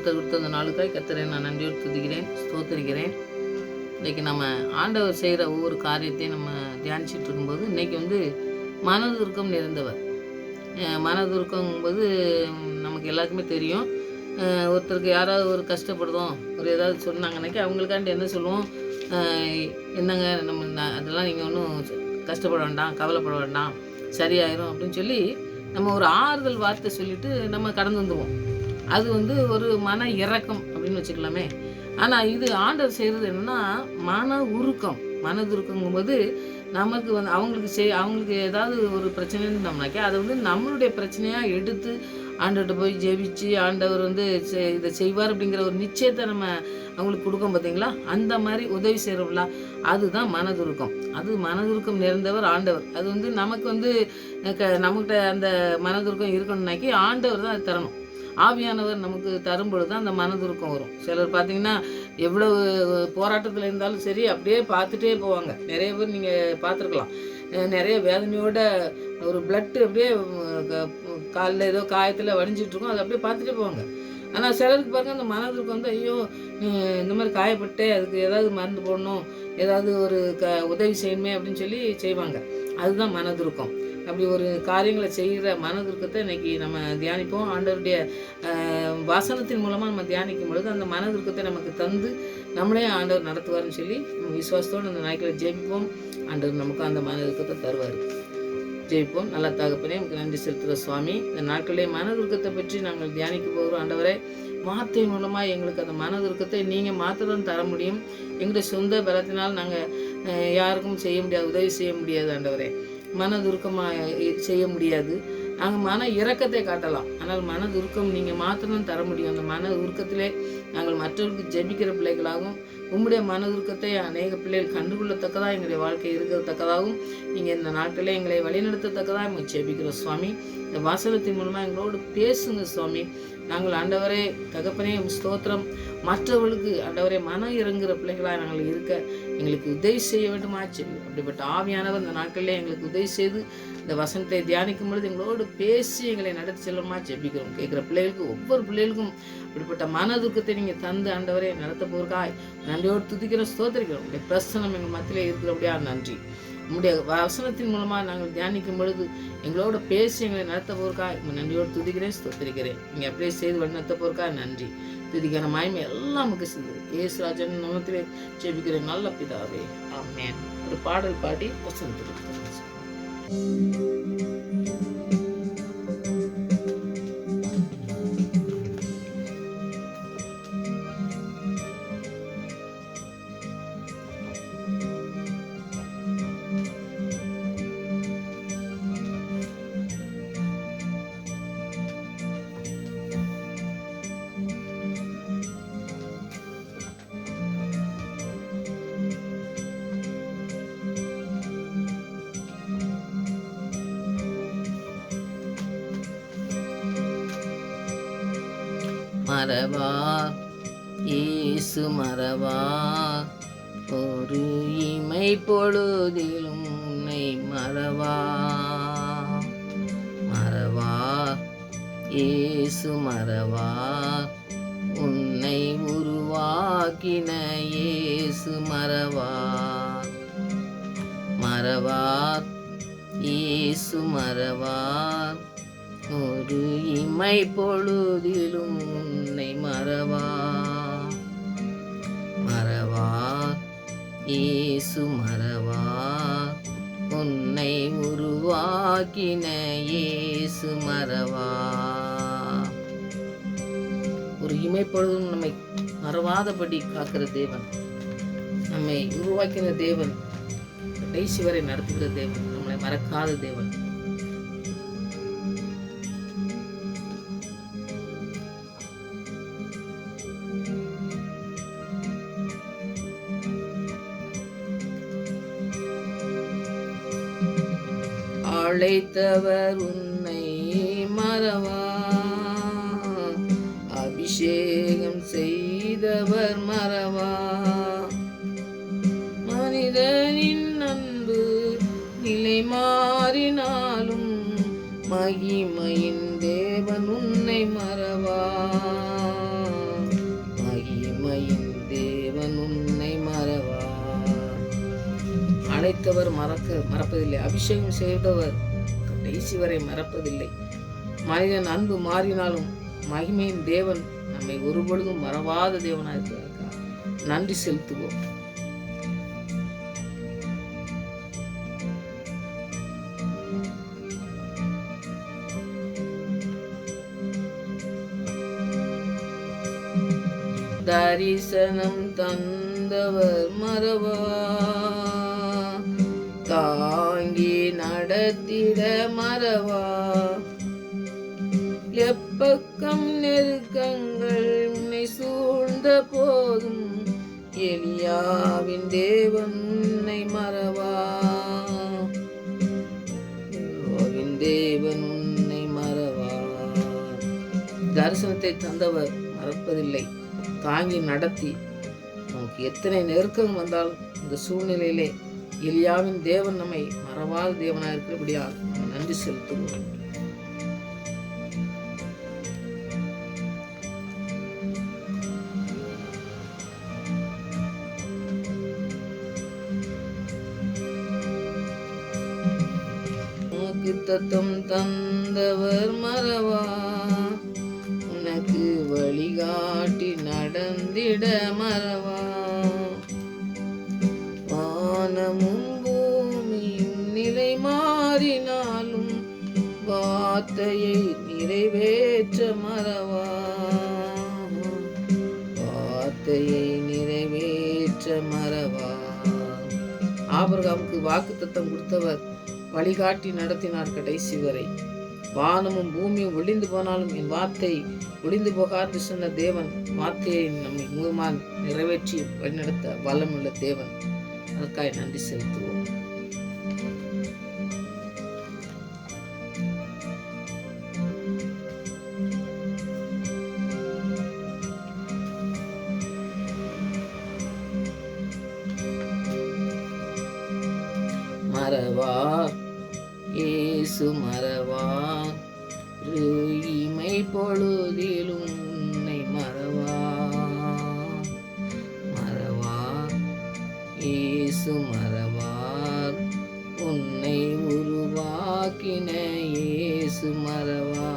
கர்த்தர் கொடுத்த அந்த நாளுக்காய் கர்த்தரை நான் நன்றியோடு துதிக்கிறேன், ஸ்தோத்திரிக்கிறேன். இன்றைக்கி நம்ம ஆண்டவர் செய்கிற ஒவ்வொரு காரியத்தையும் நம்ம தியானிச்சுட்டு இருக்கும்போது இன்றைக்கி மனதுருக்கம் நிறைந்தவர். மனதுருக்கங்கும்போது நமக்கு எல்லாருக்குமே தெரியும். ஒருத்தருக்கு யாராவது ஒரு கஷ்டப்படுதோம், ஒரு ஏதாவது சொன்னாங்கன்னாக்கி அவங்களுக்காண்டி என்ன சொல்லுவோம், என்னங்க அதெல்லாம் நீங்கள் ஒன்றும் கஷ்டப்பட வேண்டாம், கவலைப்பட வேண்டாம், சரியாயிரும் அப்படின்னு சொல்லி நம்ம ஒரு ஆறுதல் வார்த்தை சொல்லிவிட்டு நம்ம கடந்து வந்துடுவோம். அது ஒரு மன இறக்கம் அப்படின்னு வச்சுக்கலாமே. ஆனால் இது ஆண்டவர் செய்கிறது என்னென்னா மனதுருக்கங்கும்போது நமக்கு அவங்களுக்கு ஏதாவது ஒரு பிரச்சனைன்னு அதை நம்மளுடைய பிரச்சனையாக எடுத்து ஆண்டவர்கிட்ட போய் ஜெபிச்சு ஆண்டவர் இதை செய்வார் அப்படிங்கிற ஒரு நிச்சயத்தை நம்ம அவங்களுக்கு கொடுக்கும் பார்த்தீங்களா. அந்த மாதிரி உதவி செய்கிறோம்ல, அதுதான் மனதுருக்கம். அது மனதுருக்கம் நிறைந்தவர் ஆண்டவர். அது நமக்கு நம்மகிட்ட அந்த மனதுருக்கம் இருக்கணும்னாக்கி ஆண்டவர் தான் அது தரணும். ஆவியானவர் நமக்கு தரும்பொழுது தான் அந்த மனதுருக்கம் வரும். சிலர் பார்த்தீங்கன்னா எவ்வளவு போராட்டத்தில் இருந்தாலும் சரி அப்படியே பார்த்துட்டே போவாங்க. நிறைய பேர் நீங்கள் பார்த்துருக்கலாம், நிறைய வேதனையோட ஒரு பிளட்டு அப்படியே காலில் ஏதோ காயத்தில் வடிஞ்சிட்ருக்கோம், அதை அப்படியே பார்த்துட்டே போவாங்க. ஆனால் சிலருக்கு பாருங்க அந்த மனதுருக்கம் ஐயோ இந்த மாதிரி காயப்பட்டு அதுக்கு ஏதாவது மருந்து போடணும், ஏதாவது ஒரு உதவி செய்யணுமே அப்படின்னு சொல்லி செய்வாங்க. அதுதான் மனதுருக்கம். அப்படி ஒரு காரியங்களை செய்கிற மனதுருக்கத்தை இன்றைக்கி நம்ம தியானிப்போம். ஆண்டவருடைய வசனத்தின் மூலமாக நம்ம தியானிக்கும் பொழுது அந்த மனதுருக்கத்தை நமக்கு தந்து நம்மளே ஆண்டவர் நடத்துவார்னு சொல்லி நம்ம விசுவாசத்தோடு அந்த நாட்களை ஜெபிப்போம். ஆண்டவர் நமக்கு அந்த மனதுருக்கத்தை தருவார். ஜெயிப்போம். நல்ல தகப்பனே, நமக்கு நன்றி செலுத்துகிற சுவாமி. இந்த நாட்களிலே மனதுருக்கத்தை பற்றி நாங்கள் தியானிக்க போகிறோம். ஆண்டவரே, வார்த்தை மூலமாக எங்களுக்கு அந்த மனதுருக்கத்தை நீங்கள் மாத்திரம் தர முடியும். எங்களுடைய சொந்த பலத்தினால் நாங்கள் யாருக்கும் செய்ய முடியாது, உதவி செய்ய முடியாது. ஆண்டவரே, மனதுருக்கமாக செய்ய முடியாது. நாங்கள் மன இறக்கத்தை காட்டலாம், ஆனால் மனதுருக்கம் நீங்கள் மாத்திரம் தர முடியும். அந்த மன உருக்கத்திலே நாங்கள் மற்றவர்களுக்கு ஜெபிக்கிற பிள்ளைகளாகவும் உம்முடைய மனதுருக்கத்தை அநேக பிள்ளைகள் கண்டுகொள்ளத்தக்கதாக எங்களுடைய வாழ்க்கை இருக்கிறத்தக்கதாகவும் நீங்கள் இந்த நாட்களே எங்களை வழிநடத்தத்தக்கதாக நம்ம ஜெபிக்கிறோம் சுவாமி. இந்த வாசகத்தின் மூலமாக எங்களோடு பேசுங்க சுவாமி. நாங்கள் ஆண்டவரே தகப்பனே ஸ்தோத்திரம். மற்றவர்களுக்கு ஆண்டவரே மனம் இறங்குகிற பிள்ளைகளாக நாங்கள் இருக்க எங்களுக்கு உதவி செய்ய வேண்டுமாச்சு. அப்படிப்பட்ட ஆவியானவர் இந்த நாட்களிலே எங்களுக்கு உதவி செய்து இந்த வசனத்தை தியானிக்கும் பொழுது எங்களோடு பேசி எங்களை நடத்தி செல்லுமா ஜெபிக்கிறோம். கேட்குற பிள்ளைகளுக்கு ஒவ்வொரு பிள்ளைகளுக்கும் இப்படிப்பட்ட மனதுக்கத்தை நீங்கள் தந்து ஆண்டவரே நடத்த போகிறக்காய் நன்றியோடு துதிக்கிறோம், ஸ்தோத்திரிக்கிறோம். உங்களுடைய பிரசனம் எங்கள் மத்தியிலே இருக்கிறபடியா நன்றி. உங்களுடைய வசனத்தின் மூலமாக நாங்கள் தியானிக்கும் பொழுது எங்களோட பேசி எங்களை நடத்த போகிறக்காய் நன்றியோடு துதிக்கிறேன், ஸ்தோத்திரிக்கிறேன். நீங்கள் அப்படியே செய்து வழி நடத்த போகிறக்காய் நன்றி. துதிக்கிற மாய்மை எல்லாம் நமக்கு செய்து இயேசுராஜன் நாமத்திலே ஜெபிக்கிறேன் நல்ல பிதாவே, ஆமென். ஒரு பாடல் பாடி வசனத்திற்கு மறவார் இயேசு மறவார், ஒரு இமை பொழுதிலும் உன்னை மறவார். மறவார் இயேசு மறவார், உன்னை உருவாக்கின இயேசு மறவார். மறவார் இயேசு மறவார், ஒரு இமை பொழுதிலும் உன்னை மறவார். மறவார் இயேசு மறவார், உன்னை உருவாக்கின இயேசு மறவார். ஒரு இமை பொழுதும் நம்மை மறவாதபடி காக்கிற தேவன், நம்மை உருவாக்கின தேவன், கடைசி வரை நடத்துகிற தேவன், நம்மளை மறக்காத தேவன். அழைத்தவர் உன்னை மறவார், அபிஷேகம் செய்தவர் மறவார். மனிதனின் அன்பு நிலை மாறினாலும் மகிமையின் தேவன் உன்னை மறவார். அழைத்தவர் மறப்பதில்லை. அபிஷேகம் செய்தவர் கடைசி வரை மறப்பதில்லை. மனிதன் அன்பு மாறினாலும் மகிமையின் தேவன் நம்மை ஒருபொழுதும் மறவாத தேவனாக இருக்கிறார். நன்றி செலுத்துவோம். தரிசனம் தந்தவர் மறவா, தாங்கி நடத்திட மறவா. எப்பக்கம் நெருக்கங்கள் உன்னை சூழ்ந்த போதும் எலியாவின் தேவன் உன்னை மறவா. தேவன் உன்னை மறவா. தரிசனத்தை தந்தவர் மறப்பதில்லை. தாங்கி நடத்தி நமக்கு எத்தனை நெருக்கம் வந்தாலும் இந்த சூழ்நிலையிலே எலியாவின் தேவன் நம்மை மறவாத தேவனாக இருக்கிறபடியால் நம்ம நன்றி செலுத்துவோம். தத்தம் தந்தவர் மறவா, உனக்கு வழிகாட்டி நடந்திட மறவா. வானமும் பூமியும் நிலை மாறினாலும் வார்த்தையை நிறைவேற்ற மறவா. வார்த்தையை நிறைவேற்ற மறவா. ஆபிரகாமுக்கு வாக்குத்தத்தம் கொடுத்தவர் வழிகாட்டி நடத்தினார் கடைசி வரை. வானமும் பூமியும் ஒளிந்து போனாலும் என் வார்த்தை ஒளிந்து போகாது சொன்ன தேவன் வார்த்தையை நம்மை மூலமாக நிறைவேற்றி வழிநடத்த வல்லமுள்ள தேவன். அதற்காக நன்றி செலுத்துவோம். மறவா இயேசு மறவா, இமை பொழுதிலும் உன்னை மறவா. மறவா இயேசு மறவா, உன்னை உருவாக்கின இயேசு மறவா.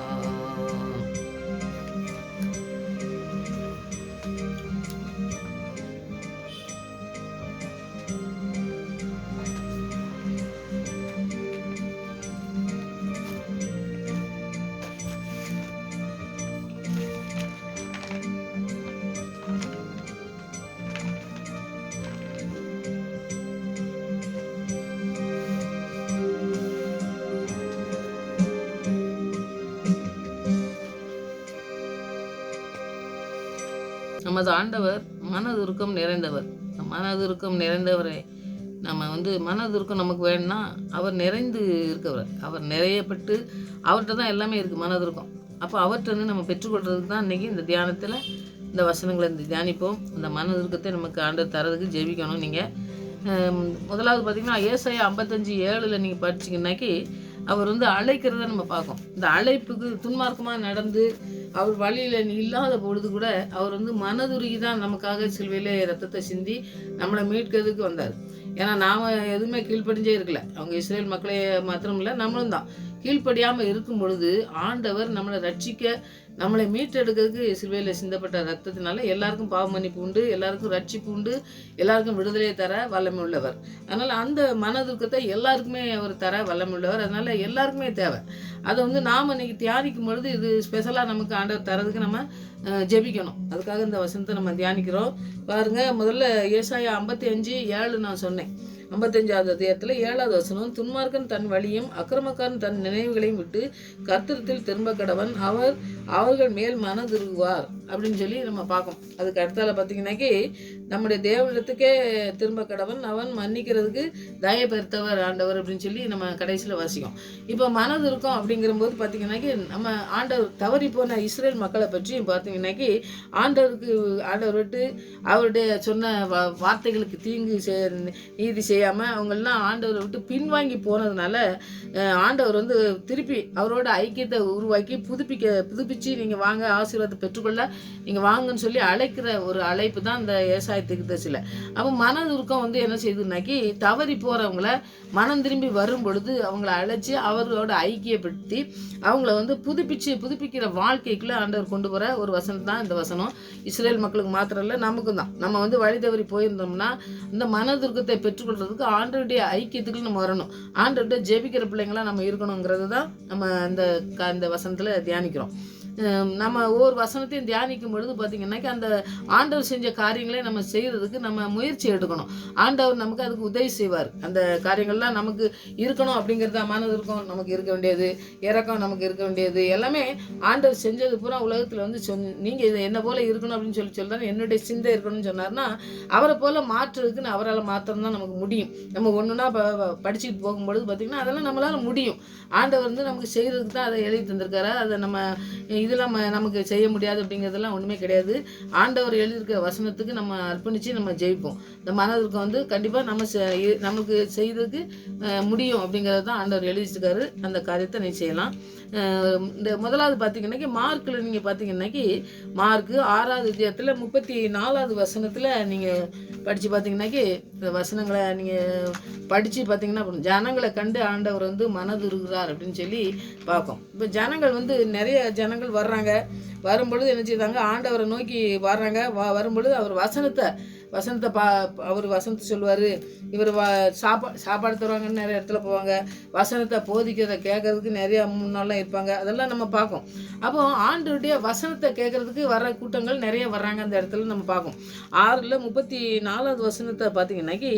நமது ஆண்டவர் மனதுருக்கம் நிறைந்தவர். மனதுருக்கம் நிறைந்தவரை நம்ம மனதுருக்கம் நமக்கு வேணும்னா அவர் நிறைந்து இருக்கவர். அவர் நிறையப்பட்டு அவர்கிட்ட தான் எல்லாமே இருக்குது மனதுருக்கம். அப்போ அவர்கிட்ட நம்ம பெற்றுக்கொள்றதுக்கு தான் இன்றைக்கி இந்த தியானத்தில் இந்த வசனங்களை தியானிப்போம். இந்த மனதுருக்கத்தை நமக்கு ஆண்டவர் தரதுக்கு ஜெபிக்கணும். நீங்கள் முதலாவது பார்த்திங்கன்னா ஏசாயா 55:7 நீங்கள் படிச்சிங்கன்னாக்கி அவர் அழைக்கிறத நம்ம பார்க்கோம். இந்த அழைப்புக்கு துன்மார்க்கமாக நடந்து அவர் வழியில் இல்லாத பொழுது கூட அவர் மனதுருகி தான் நமக்காக சிலுவையிலே ரத்தத்தை சிந்தி நம்மளை மீட்கிறதுக்கு வந்தார். ஏன்னா நாம் எதுவுமே கீழ்ப்படிஞ்சே இருக்கல. அவங்க இஸ்ரேல் மக்களே மாத்திரம் இல்லை, நம்மளும் தான் கீழ்ப்படியாமல் இருக்கும் பொழுது ஆண்டவர் நம்மளை ரட்சிக்க நம்மளை மீட்டெடுக்கிறதுக்கு சிலுவையில் சிந்தப்பட்ட ரத்தத்தினால எல்லாருக்கும் பாவ மன்னிப்பு உண்டு, எல்லாருக்கும் ரட்சிப்பு உண்டு, எல்லாருக்கும் விடுதலையை தர வல்லமை உள்ளவர். அதனால் அந்த மனதுக்கத்தை எல்லாருக்குமே அவர் தர வல்லமை உள்ளவர். அதனால் எல்லாருக்குமே தேவை. அதை நாம் இன்னைக்கு தியானிக்கும் பொழுது இது ஸ்பெஷலாக நமக்கு ஆண்டவர் தரதுக்கு நம்ம ஜெபிக்கணும். அதுக்காக இந்த வசனத்தை நம்ம தியானிக்கிறோம். பாருங்கள், முதல்ல ஏசாயா 55:7 நான் சொன்னேன். 55வது அதிகாரத்தில் 7வது வசனம், துன்மார்க்கன் தன் வழியும் அக்கிரமக்காரன் தன் நினைவுகளையும் விட்டு கர்த்தரிடத்தில் திரும்ப கடவன், அவர்கள் மேல் மனதுருகுவார் அப்படின்னு சொல்லி நம்ம பார்க்கோம். அதுக்கு அடுத்தால பார்த்தீங்கன்னாக்கி நம்முடைய தேவனிடத்துக்கே திரும்ப கடவன், அவன் மன்னிக்கிறதுக்கு தயை பெருத்தவர் ஆண்டவர் அப்படின்னு சொல்லி நம்ம கடைசியில் வாசிக்கும். இப்போ மனதுருக்கம் அப்படிங்கிறபோது பார்த்தீங்கன்னாக்கி நம்ம ஆண்டவர் தவறி போன இஸ்ரேல் மக்களை பற்றி பார்த்தீங்கன்னாக்கி ஆண்டவர் விட்டு அவருடைய சொன்ன வார்த்தைகளுக்கு தீங்கு நீதி செய்யாமல் அவங்கெல்லாம் ஆண்டவரை விட்டு பின்வாங்கி போனதுனால ஆண்டவர் வந்து திருப்பி அவரோட ஐக்கியத்தை உருவாக்கி புதுப்பிச்சு நீங்கள் வாங்க ஆசீர்வாதத்தை பெற்றுக்கொள்ள நீங்கள் வாங்கன்னு சொல்லி அழைக்கிற ஒரு அழைப்பு தான் இந்த ஏசாயா தீர்க்கதரிசியில். அப்போ மனதுருக்கம் வந்து என்ன செய்யுதுனாக்கி தவறி போகிறவங்கள மனம் திரும்பி வரும் பொழுது அவங்கள அழைச்சி அவர்களோட ஐக்கியப்படுத்தி அவங்கள வந்து புதுப்பிக்கிற வாழ்க்கைக்குள்ளே ஆண்டவர் கொண்டு போகிற ஒரு வசனம் தான் இந்த வசனம். இஸ்ரேல் மக்களுக்கு மாத்திரம் இல்லை, நமக்கும் தான். நம்ம வந்து வழி தவறி போயிருந்தோம்னா இந்த மனதுருக்கத்தை பெற்றுக்கொள்றதுக்கு ஆண்டவருடைய ஐக்கியத்துக்கு நம்ம வரணும். ஆண்டவர்கிட்ட ஜெபிக்கிற பிள்ளைங்களா நம்ம இருக்கணுங்கிறது தான் நம்ம இந்த வசனத்தில் தியானிக்கிறோம். நம்ம ஒவ்வொரு வசனத்தையும் தியானிக்கும் பொழுது பார்த்திங்கன்னாக்கி அந்த ஆண்டவர் செஞ்ச காரியங்களே நம்ம செய்கிறதுக்கு நம்ம முயற்சி எடுக்கணும். ஆண்டவர் நமக்கு அதுக்கு உதவி செய்வார். அந்த காரியங்கள்லாம் நமக்கு இருக்கணும் அப்படிங்கிறத மனதிற்கும் நமக்கு இருக்க வேண்டியது, இறக்கம் நமக்கு இருக்க வேண்டியது எல்லாமே ஆண்டவர் செஞ்சது பூரா உலகத்தில் வந்து நீங்கள் இது என்ன போல் இருக்கணும் அப்படின்னு சொல்கிறார். என்னுடைய சிந்தை இருக்கணும்னு சொன்னார்னா அவரை போல் மாற்றுறதுக்குன்னு அவரால் மாத்திரம் தான் நமக்கு முடியும். நம்ம ஒன்றுனா படிச்சுட்டு போகும்பொழுது பார்த்திங்கன்னா அதெல்லாம் நம்மளால் முடியும். ஆண்டவர் வந்து நமக்கு செய்கிறதுக்கு தான் அதை எழுதி தந்திருக்காரு. அதை நம்ம இதெல்லாம் நமக்கு செய்ய முடியாது அப்படிங்கிறதெல்லாம் ஒன்றுமே கிடையாது. ஆண்டவர் எழுதியிருக்க வசனத்துக்கு நம்ம அர்ப்பணித்து நம்ம ஜெயிப்போம். இந்த மனதிற்கு வந்து கண்டிப்பாக நமக்கு செய்கிறதுக்கு முடியும் அப்படிங்கிறது தான் ஆண்டவர் எழுதிச்சிருக்காரு. அந்த காரியத்தை நீ செய்யலாம். இந்த முதலாவது பார்த்தீங்கன்னாக்கி மார்க்கில் நீங்கள் பார்த்தீங்கன்னாக்கி மார்க்கு 6வது அத்தியாயத்தில் 34வது வசனத்தில் நீங்கள் படித்து பார்த்தீங்கன்னாக்கி இந்த வசனங்களை நீங்கள் படித்து பார்த்தீங்கன்னா ஜனங்களை கண்டு ஆண்டவர் வந்து மனதுருகிறார் அப்படின்னு சொல்லி பார்ப்போம். இப்போ ஜனங்கள் வந்து நிறைய ஜனங்கள் வர்றாங்க. வரும்பொழுது என்ன செய்தாங்க, ஆண்டவரை நோக்கி வர்றாங்க. வரும்பொழுது அவர் வசனத்தை அவர் வசனத்தை சொல்லுவார். இவர் சாப்பாடு தருவாங்கன்னு நிறைய இடத்துல போவாங்க. வசனத்தை போதிக்கிறத கேட்கறதுக்கு நிறையா முன்னாலாம் இருப்பாங்க. அதெல்லாம் நம்ம பார்ப்போம். அப்போ ஆண்டவருடைய வசனத்தை கேட்கறதுக்கு வர கூட்டங்கள் நிறைய வர்றாங்க. அந்த இடத்துல நம்ம பார்ப்போம். 6ல் 34வது வசனத்தை பார்த்தீங்கன்னாக்கி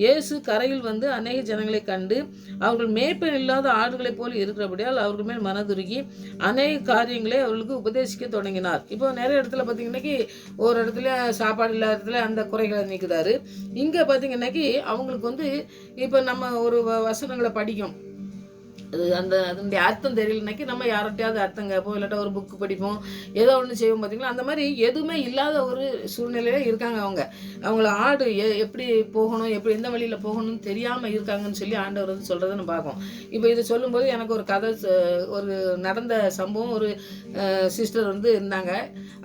இயேசு கரையில் வந்து அநேக ஜனங்களை கண்டு அவர்கள் மேய்ப்பன் இல்லாத ஆடுகளைப் போல் இருக்கிறபடியால் அவர்கள் மேல் மனதுருகி அநேக காரியங்களை அவர்களுக்கு உபதேசிக்க தொடங்கினார். இப்போ நிறைய இடத்துல பார்த்தீங்கன்னாக்கி ஒரு இடத்துல சாப்பாடு இல்லாத இடத்துல அந்த குறைகளை நீக்குதாரு. இங்கே பார்த்தீங்கன்னாக்கி அவங்களுக்கு வந்து இப்போ நம்ம ஒரு வசனங்களை படிக்கும், அதனுடைய அர்த்தம் தெரியலனாக்கி நம்ம யார்கிட்டையாவது அர்த்தம் கேட்போம், இல்லாட்டா ஒரு புக்கு படிப்போம், ஏதோ ஒன்று செய்வோம். பார்த்தீங்களா, அந்த மாதிரி எதுவுமே இல்லாத ஒரு சூழ்நிலையில இருக்காங்க. அவங்கள ஆடு எப்படி போகணும், எப்படி எந்த வழியில் போகணும்னு தெரியாமல் இருக்காங்கன்னு சொல்லி ஆண்டவர் வந்து சொல்கிறத நம்ம பார்ப்போம். இப்போ இதை சொல்லும்போது எனக்கு ஒரு கதை, ஒரு நடந்த சம்பவம். ஒரு சிஸ்டர் வந்து இருந்தாங்க.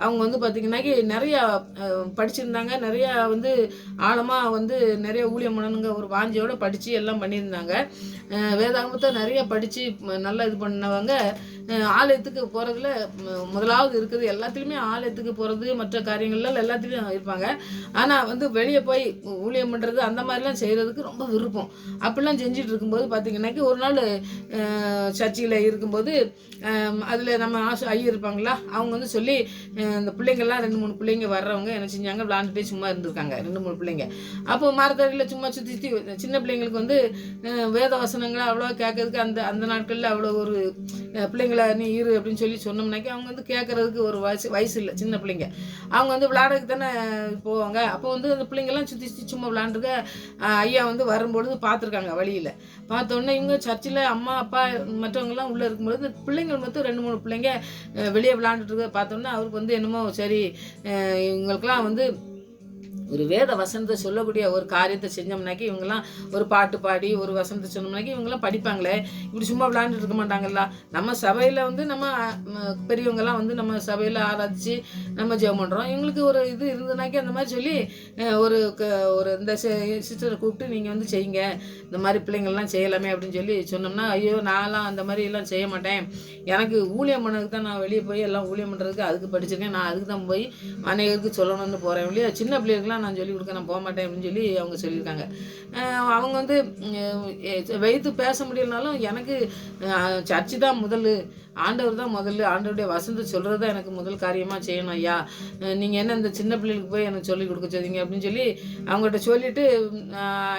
அவங்க வந்து பார்த்திங்கனாக்கி நிறையா படிச்சிருந்தாங்க. நிறையா வந்து ஆழமாக வந்து நிறைய ஊழியம் பண்ணணுங்க ஒரு வாஞ்சியோடு படித்து எல்லாம் பண்ணியிருந்தாங்க. வேதாகமத்தை நிறைய படித்து நல்லா இது பண்ணவங்க ஆலயத்துக்கு போகிறதுல முதலாவது இருக்குது. எல்லாத்துலேயுமே ஆலயத்துக்கு போகிறது மற்ற காரியங்கள்லாம் எல்லாத்துலேயும் இருப்பாங்க. ஆனால் வந்து வெளியே போய் ஊழியம் பண்ணுறது அந்த மாதிரிலாம் செய்கிறதுக்கு ரொம்ப விருப்பம். அப்படிலாம் செஞ்சுட்டு இருக்கும்போது பார்த்திங்கனாக்கி ஒரு நாள் சர்ச்சில் இருக்கும்போது அதில் நம்ம ஐயர் இருப்பாங்களா, அவங்க வந்து சொல்லி இந்த பிள்ளைங்கள்லாம் 2-3 பிள்ளைங்க வர்றவங்க என்ன செஞ்சாங்க, விளாண்டுட்டே சும்மா இருந்திருக்காங்க 2-3 பிள்ளைங்க. அப்போ மரத்தடியில் சும்மா சுற்றி சின்ன பிள்ளைங்களுக்கு வந்து வேத வசனங்களை அவ்வளோ கேட்கறதுக்கு அந்த நாட்களில் அவ்வளோ ஒரு பிள்ளைங்களை நீ இரு அப்படின்னு சொல்லி சொன்னோம்னாக்கி அவங்க வந்து கேட்கறதுக்கு ஒரு வயசு இல்லை. சின்ன பிள்ளைங்க அவங்க வந்து விளையாடுறதுக்கு தானே போவாங்க. அப்போ வந்து அந்த பிள்ளைங்கள்லாம் சுற்றி சும்மா விளையாண்டுருக்க ஐயா வந்து வரும்பொழுது பார்த்துருக்காங்க. வழியில் பார்த்தோன்னே இவங்க சர்ச்சில் அம்மா அப்பா மற்றவங்கலாம் உள்ளே இருக்கும்பொழுது பிள்ளைங்கள் மட்டும் 2-3 பிள்ளைங்க வெளியே விளையாண்டுட்டு இருக்க பார்த்தோன்னே அவருக்கு வந்து என்னமோ சரி இவங்களுக்கெல்லாம் வந்து ஒரு வேத வசனத்தை சொல்லக்கூடிய ஒரு காரியத்தை செஞ்சோம்னாக்கி இவங்கெல்லாம் ஒரு பாட்டு பாடி ஒரு வசனத்தை சொன்னோம்னாக்கி இவங்கெல்லாம் படிப்பாங்களே, இப்படி சும்மா விளையாண்டுட்டு இருக்க மாட்டாங்கல்ல. நம்ம சபையில் வந்து நம்ம பெரியவங்கெல்லாம் வந்து நம்ம சபையில் ஆராய்ச்சி நம்ம ஜெபம் பண்ணுறோம். இவங்களுக்கு ஒரு இது இருந்ததுனாக்கி அந்த மாதிரி சொல்லி ஒரு இந்த சிஸ்டரை கூப்பிட்டு நீங்கள் வந்து செய்யுங்க, இந்த மாதிரி பிள்ளைங்கள்லாம் செய்யலாமே அப்படின்னு சொல்லி சொன்னோம்னா, ஐயோ நான்லாம் அந்த மாதிரி எல்லாம் செய்ய மாட்டேன், எனக்கு ஊழியம் பண்ணதுக்கு தான் நான் வெளியே போய் எல்லாம் ஊழியம் பண்ணுறதுக்கு அதுக்கு படிச்சிருக்கேன், நான் அதுக்கு தான் போய் அநேகருக்கு சொல்லணும்னு போகிறேன், இல்லையா சின்ன பிள்ளைகளுக்குலாம் நான் சொல்லிக் கொடுக்க நான் போக மாட்டேன் அப்படின்னு சொல்லி அவங்க சொல்லியிருக்காங்க. அவங்க வந்து வைத்து பேச முடியலனாலும் எனக்கு சர்ச்சு தான் முதல், ஆண்டவர் தான் முதல்ல, ஆண்டவருடைய வசனத்தை சொல்கிறது தான் எனக்கு முதல் காரியமாக செய்யணும் ஐயா, நீங்கள் என்ன இந்த சின்ன பிள்ளைகளுக்கு போய் எனக்கு சொல்லிக் கொடுக்க சொன்னீங்க அப்படின்னு சொல்லி அவங்ககிட்ட சொல்லிவிட்டு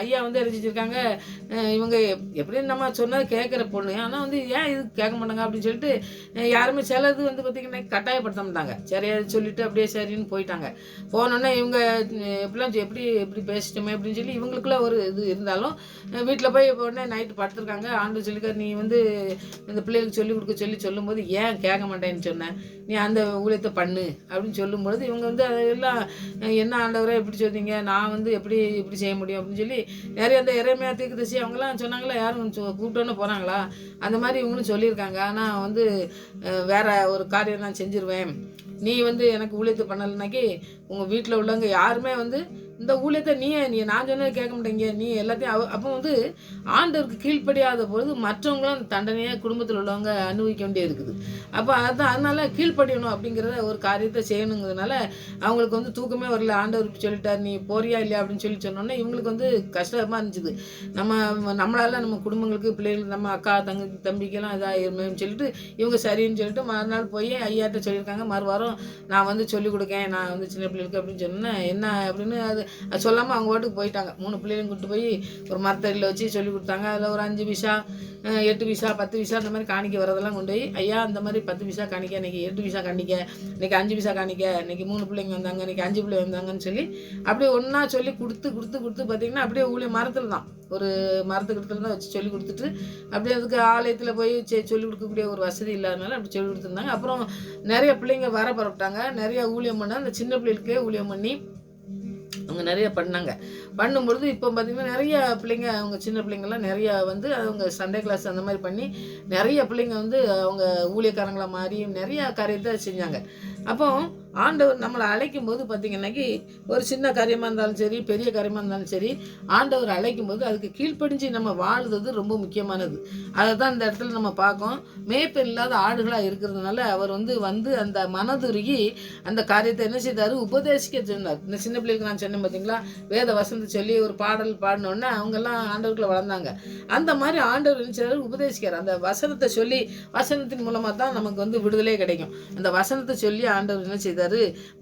ஐயா வந்து அறிவிச்சிருக்காங்க. இவங்க எப்படின்னு நம்ம சொன்னது கேட்குற பொண்ணு, ஆனால் வந்து ஏன் இது கேட்க மாட்டாங்க அப்படின்னு சொல்லிட்டு யாருமே சிலது வந்து பார்த்திங்கன்னா கட்டாயப்படுத்த மாட்டாங்க. சரியா சொல்லிவிட்டு அப்படியே சரின்னு போயிட்டாங்க. போனோன்னே இவங்க எப்படிலாம் எப்படி எப்படி பேசிட்டோமே அப்படின்னு சொல்லி இவங்களுக்குள்ள ஒரு இது இருந்தாலும் வீட்டில் போய் உடனே நைட்டு படுத்துருக்காங்க. ஆண்டு சொல்லிக்கார், நீ வந்து இந்த பிள்ளைகளுக்கு சொல்லிக் கொடுக்க சொல்லும்போது ஏன் கேட்க மாட்டேன்னு சொன்னேன், நீ அந்த ஊழியத்தை பண்ணு அப்படின்னு சொல்லும்பொழுது இவங்க வந்து அதெல்லாம் என்ன ஆண்டவரே இப்படி சொன்னீங்க, நான் வந்து எப்படி இப்படி செய்ய முடியும் அப்படின்னு சொல்லி நிறைய அந்த இறைமையா தீர்க்கதரிசி அவங்கெல்லாம் சொன்னாங்களா, யாரும் கூப்பிட்டோன்னு போகிறாங்களா, அந்த மாதிரி இவங்களும் சொல்லியிருக்காங்க. ஆனால் வந்து வேற ஒரு காரியம் நான் செஞ்சிருவேன், நீ வந்து எனக்கு ஊழியத்தை பண்ணலைனாக்கி உங்கள் வீட்டில் உள்ளவங்க யாருமே வந்து இந்த ஊழியத்தை நீ நான் சொன்னதை கேட்க மாட்டேங்க, நீ எல்லாத்தையும் அப்போ வந்து ஆண்டவருக்கு கீழ்ப்படியாத பொழுது மற்றவங்களும் அந்த தண்டனையாக குடும்பத்தில் உள்ளவங்க அனுபவிக்க வேண்டிய இருக்குது. அப்போ அதனால கீழ்ப்படியணும் அப்படிங்கிறத ஒரு காரியத்தை செய்யணுங்கிறதுனால அவங்களுக்கு வந்து தூக்கமே வரல. ஆண்டவர் சொல்லிட்டார், நீ போறியா இல்லையா அப்படின்னு சொன்னோன்னே இவங்களுக்கு வந்து கஷ்டமாக இருந்துச்சு. நம்மளால நம்ம குடும்பங்களுக்கு பிள்ளைகளுக்கு நம்ம அக்கா தம்பிக்கெல்லாம் இதாகிருமேன்னு சொல்லிட்டு இவங்க சரின்னு சொல்லிட்டு மறுநாள் போய் ஐயாட்ட சொல்லியிருக்காங்க, மறுவாரம் நான் வந்து சொல்லிக் கொடுக்கேன், நான் வந்து சின்ன பிள்ளைகளுக்கு அப்படின்னு சொன்னேன். என்ன அப்படின்னு அது சொல்லாமல் அவங்க வீட்டுக்கு போயிட்டாங்க. 3 பிள்ளைகளும் கூப்பிட்டு போய் ஒரு மரத்தடியில் வச்சு சொல்லி கொடுத்தாங்க. அதில் ஒரு 5 பைசா 8 பைசா 10 பைசா அந்த மாதிரி காணிக்க வரதெல்லாம் கொண்டு போய், ஐயா அந்த மாதிரி 10 பைசா காணிக்க, இன்றைக்கி 8 பைசா காணிக்க, இன்றைக்கி 5 பைசா காணிக்க, இன்றைக்கி 3 பிள்ளைங்க வந்தாங்க, இன்றைக்கி 5 பிள்ளை வந்தாங்கன்னு சொல்லி அப்படியே ஒன்றா சொல்லி கொடுத்து பார்த்திங்கன்னா அப்படியே ஊழிய மரத்தில் தான், ஒரு மரத்துக்கிட்ட தான் வச்சு சொல்லி கொடுத்துட்டு அப்படியே அதுக்கு ஆலயத்தில் போய் சொல்லிக் கொடுக்கக்கூடிய ஒரு வசதி இல்லாதனால அப்படி சொல்லி கொடுத்துருந்தாங்க. அப்புறம் நிறைய பிள்ளைங்க வர பரப்பிட்டாங்க, நிறைய ஊழியம் பண்ண, அந்த சின்ன பிள்ளைகளுக்கே ஊழியம் பண்ணி அவங்க நிறைய பண்ணாங்க. பண்ணும்பொழுது இப்போ பார்த்திங்கன்னா நிறைய பிள்ளைங்க, அவங்க சின்ன பிள்ளைங்கள்லாம் நிறையா வந்து அவங்க சண்டே கிளாஸ் அந்த மாதிரி பண்ணி நிறைய பிள்ளைங்க வந்து அவங்க ஊழியக்காரங்களாக மாறி நிறையா காரியத்தை செஞ்சாங்க. அப்போ ஆண்டவர் நம்மளை அழைக்கும் போது பார்த்திங்கன்னாக்கி ஒரு சின்ன காரியமாக இருந்தாலும் சரி, பெரிய காரியமாக இருந்தாலும் சரி, ஆண்டவர் அழைக்கும் போது அதுக்கு கீழ்ப்படிஞ்சு நம்ம வாழுறது ரொம்ப முக்கியமானது. அதை தான் இந்த இடத்துல நம்ம பார்க்கோம். மேய்ப்பர் இல்லாத ஆடுகளாக இருக்கிறதுனால அவர் வந்து அந்த மனதுருகி அந்த காரியத்தை என்ன செய்தார், உபதேசிக்க சொன்னார். இந்த சின்ன பிள்ளைகளுக்கு நான் சொன்னேன் பார்த்தீங்களா, வேத வசனத்தை சொல்லி ஒரு பாடல் பாடினோடனே அவங்கெல்லாம் ஆண்டவருக்குள்ள வளர்ந்தாங்க. அந்த மாதிரி ஆண்டவர் என்ன செய்தார், உபதேசிக்கிறார். அந்த வசனத்தை சொல்லி, வசனத்தின் மூலமாக தான் நமக்கு வந்து விடுதலை கிடைக்கும். அந்த வசனத்தை சொல்லி ஆண்டவர் என்ன செய்தார்,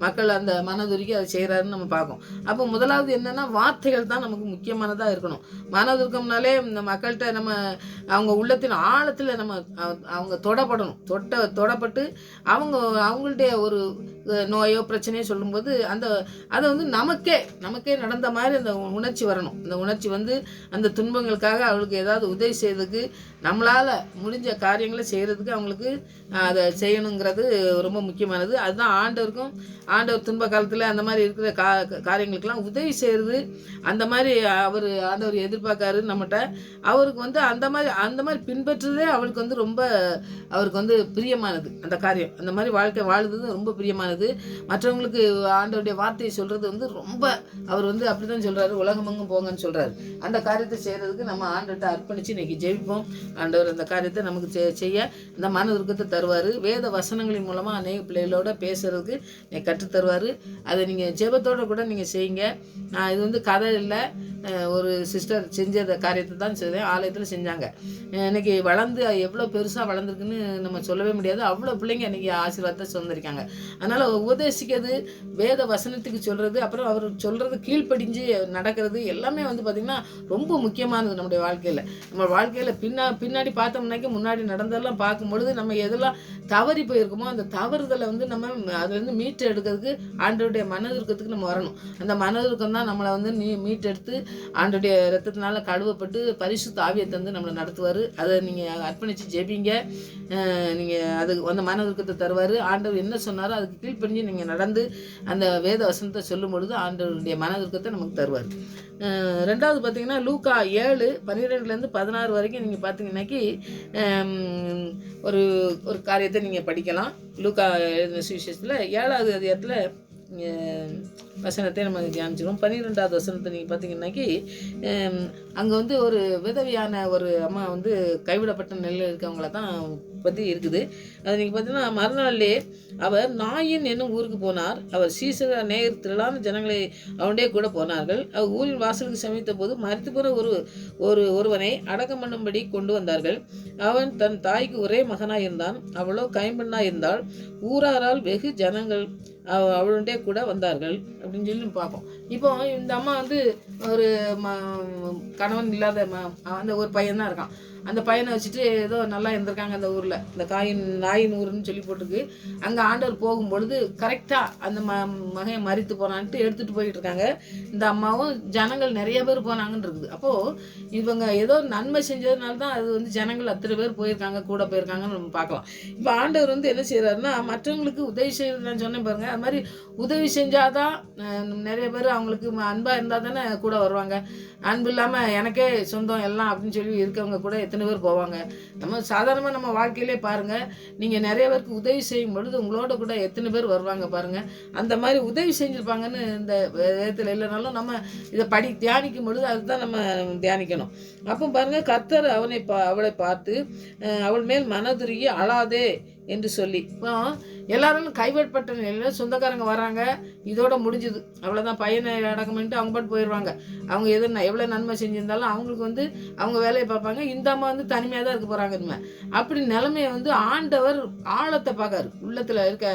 மக்கள் அந்த மனதுருகி அதை செய்கிறாருன்னு நம்ம பார்க்கோம். அப்போ முதலாவது என்னன்னா, வார்த்தைகள் தான் நமக்கு முக்கியமானதாக இருக்கணும். மனதுருக்கம்னாலே இந்த மக்கள்கிட்ட நம்ம அவங்க உள்ளத்தின் ஆழத்தில் நம்ம அவங்க தொடப்பட்டு அவங்களுடைய ஒரு நோயோ பிரச்சனையோ சொல்லும்போது அதை வந்து நமக்கே நடந்த மாதிரி அந்த உணர்ச்சி வரணும். அந்த உணர்ச்சி வந்து அந்த துன்பங்களுக்காக அவங்களுக்கு ஏதாவது உதவி செய்யறதுக்கு, நம்மளால் முடிஞ்ச காரியங்களை செய்கிறதுக்கு அவங்களுக்கு அதை செய்யணுங்கிறது ரொம்ப முக்கியமானது. அதுதான் ஆண்டவர் துன்ப காலத்தில் அந்த மாதிரி இருக்கிற காரியங்களுக்கெல்லாம் உதவி செய்கிறது. அந்த மாதிரி ஆண்டவர் எதிர்பார்க்காரு நம்மகிட்ட. அவருக்கு வந்து அந்த மாதிரி பின்பற்றுறதே அவருக்கு வந்து ரொம்ப அவருக்கு வந்து பிரியமானது. அந்த காரியம் அந்த மாதிரி வாழ்க்கை வாழுறது ரொம்ப பிரியமானது. மற்றவங்களுக்கு ஆண்டவருடைய வார்த்தையை சொல்கிறது வந்து ரொம்ப அவர் வந்து அப்படி தான் சொல்கிறாரு, உலகமெங்கும் போங்கன்னு சொல்கிறாரு. அந்த காரியத்தை செய்கிறதுக்கு நம்ம ஆண்டவர்கிட்ட அர்ப்பணித்து இன்றைக்கி ஜெபிப்போம். ஆண்டவர் அந்த காரியத்தை நமக்கு செய்ய இந்த மன உருக்கத்தை தருவார். வேத வசனங்களின் மூலமாக அநேக பிள்ளைகளோட பேசுகிறதுக்கு கற்றுத்தருவார். அதை நீங்கள் ஜெபத்தோடு கூட நீங்கள் செய்யுங்க. இது வந்து கதை இல்லை, ஒரு சிஸ்டர் செஞ்ச காரியத்தை தான் ஆலயத்தில் செஞ்சாங்க. இன்றைக்கி வளர்ந்து எவ்வளோ பெருசாக வளர்ந்துருக்குன்னு நம்ம சொல்லவே முடியாது. அவ்வளோ பிள்ளைங்க இன்றைக்கி ஆசீர்வாதத்தை சுதந்திரிக்காங்க. அதனால் உபதேசிக்கிறது, வேத வசனத்துக்கு சொல்கிறது, அப்புறம் அவர் சொல்கிறது கீழ்ப்படிஞ்சு நடக்கிறது எல்லாமே வந்து பார்த்திங்கன்னா ரொம்ப முக்கியமானது நம்முடைய வாழ்க்கையில். நம்ம வாழ்க்கையில் பின்னாடி பார்த்தோம்னாக்கி முன்னாடி நடந்ததெல்லாம் பார்க்கும்பொழுது நம்ம எதெல்லாம் தவறி போயிருக்கோமோ அந்த தவறுதலை வந்து நம்ம அதுலேருந்து மீட்டு எடுக்கிறதுக்கு ஆண்டவருடைய மனதுருக்கத்துக்கு நம்ம வரணும். அந்த மனதுருக்கம் தான் நம்மளை வந்து மீட்டெடுத்து ஆண்டவருடைய இரத்தத்தினால கழுவப்பட்டு பரிசுத்த ஆவியை தந்து நம்மளை நடத்துவார். அதை நீங்கள் அர்ப்பணித்து ஜெபிங்க. நீங்கள் அதுக்கு அந்த மனதுருக்கத்தை தருவார். ஆண்டவர் என்ன சொன்னாரோ அதுக்கு கீழ்ப்படிஞ்சு நீங்கள் நடந்து அந்த வேத வசனத்தை சொல்லும் பொழுது ஆண்டவருடைய மனதுருக்கத்தை நமக்கு தருவார். ரெண்டாவது பார்த்திங்கன்னா லூக்கா 7:12-16 வரைக்கும் நீங்கள் பார்த்தீங்கன்னாக்கி ஒரு காரியத்தை நீங்கள் படிக்கலாம். லூக்கா எழுதின சுவிசேஷத்தில் 7வது அதிகாரத்தில் வசனத்தை நம்ம தியானிச்சிடும். 12வது வசனத்தை நீங்கள் பார்த்தீங்கன்னாக்கி அங்கே வந்து ஒரு விதவையான ஒரு அம்மா வந்து கைவிடப்பட்ட நிலையில் இருக்கவங்கள தான் பற்றி இருக்குது. அது நீங்கள் பார்த்தீங்கன்னா மறுநாள்லே அவர் நாயின் என்னும் ஊருக்கு போனார். அவர் சீசர நேர் திரளான ஜனங்களை அவனுடைய கூட போனார்கள். அவர் ஊரின் வாசலுக்கு சமைத்த போது மரித்து போன ஒருவனை அடக்கம் பண்ணும்படி கொண்டு வந்தார்கள். அவன் தன் தாய்க்கு ஒரே மகனாக இருந்தான். அவளோ கைம்பெண்ணாக இருந்தாள். ஊராரால் வெகு ஜனங்கள் அவளுடைய கூட வந்தார்கள் அப்படின்னு சொல்லி பார்ப்போம். இப்போ இந்த அம்மா வந்து ஒரு கணவன் இல்லாத அந்த ஒரு பையன் தான் இருக்கான். அந்த பையனை வச்சுட்டு ஏதோ நல்லா இருந்திருக்காங்க அந்த ஊரில், இந்த நாயின் ஊருன்னு சொல்லி போட்டுருக்கு. அங்கே ஆண்டவர் போகும்பொழுது கரெக்டாக அந்த மகன் மரித்து போனான்ட்டு எடுத்துகிட்டு போயிட்டு இருக்காங்க. இந்த அம்மாவும் ஜனங்கள் நிறைய பேர் போனாங்கன்னு இருக்குது. அப்போது இவங்க ஏதோ நன்மை செஞ்சதுனால தான் அது வந்து ஜனங்கள் அத்தனை பேர் போயிருக்காங்க, கூட போயிருக்காங்கன்னு நம்ம பார்க்கலாம். இப்போ ஆண்டவர் வந்து என்ன செய்கிறாருன்னா, மற்றவங்களுக்கு உதவி செய்கிறது நான் சொன்னேன் பாருங்கள், அது மாதிரி உதவி செஞ்சாதான் நிறைய பேர் அவங்களுக்கு அன்பாக இருந்தால் தானே கூட வருவாங்க. அன்பு இல்லாமல் எனக்கே சொந்தம் எல்லாம் அப்படின்னு சொல்லி இருக்கவங்க கூட எத்தனை பேர் போவாங்க. நம்ம சாதாரணமாக நம்ம வாழ்க்கையிலே பாருங்கள், நீங்கள் நிறைய பேருக்கு உதவி செய்யும் பொழுது உங்களோட கூட எத்தனை பேர் வருவாங்க பாருங்கள். அந்த மாதிரி உதவி செஞ்சுருப்பாங்கன்னு இந்த விதத்தில் இல்லைனாலும் நம்ம இதை தியானிக்கும் பொழுது அதுதான் நம்ம தியானிக்கணும். அப்போ பாருங்கள், கர்த்தர் அவளை பார்த்து அவள் மேல் மனதுருகி அழாதே என்று சொல்லி, இப்போ எல்லாரும் கைவிடப்பட்ட நிலையில் சொந்தக்காரங்க வராங்க, இதோட முடிஞ்சுது, அவ்வளோதான், பையனை அடக்கம் பண்ணிட்டு அவங்க பாட்டு போயிடுவாங்க. அவங்க எவ்வளோ நன்மை செஞ்சுருந்தாலும் அவங்களுக்கு வந்து அவங்க வேலையை பார்ப்பாங்க. இந்த அம்மா வந்து தனிமையாக தான் இருக்க போகிறாங்க. இனிமேல் அப்படி நிலைமையை வந்து ஆண்டவர் ஆழத்தை பார்க்காரு, உள்ளத்தில் இருக்க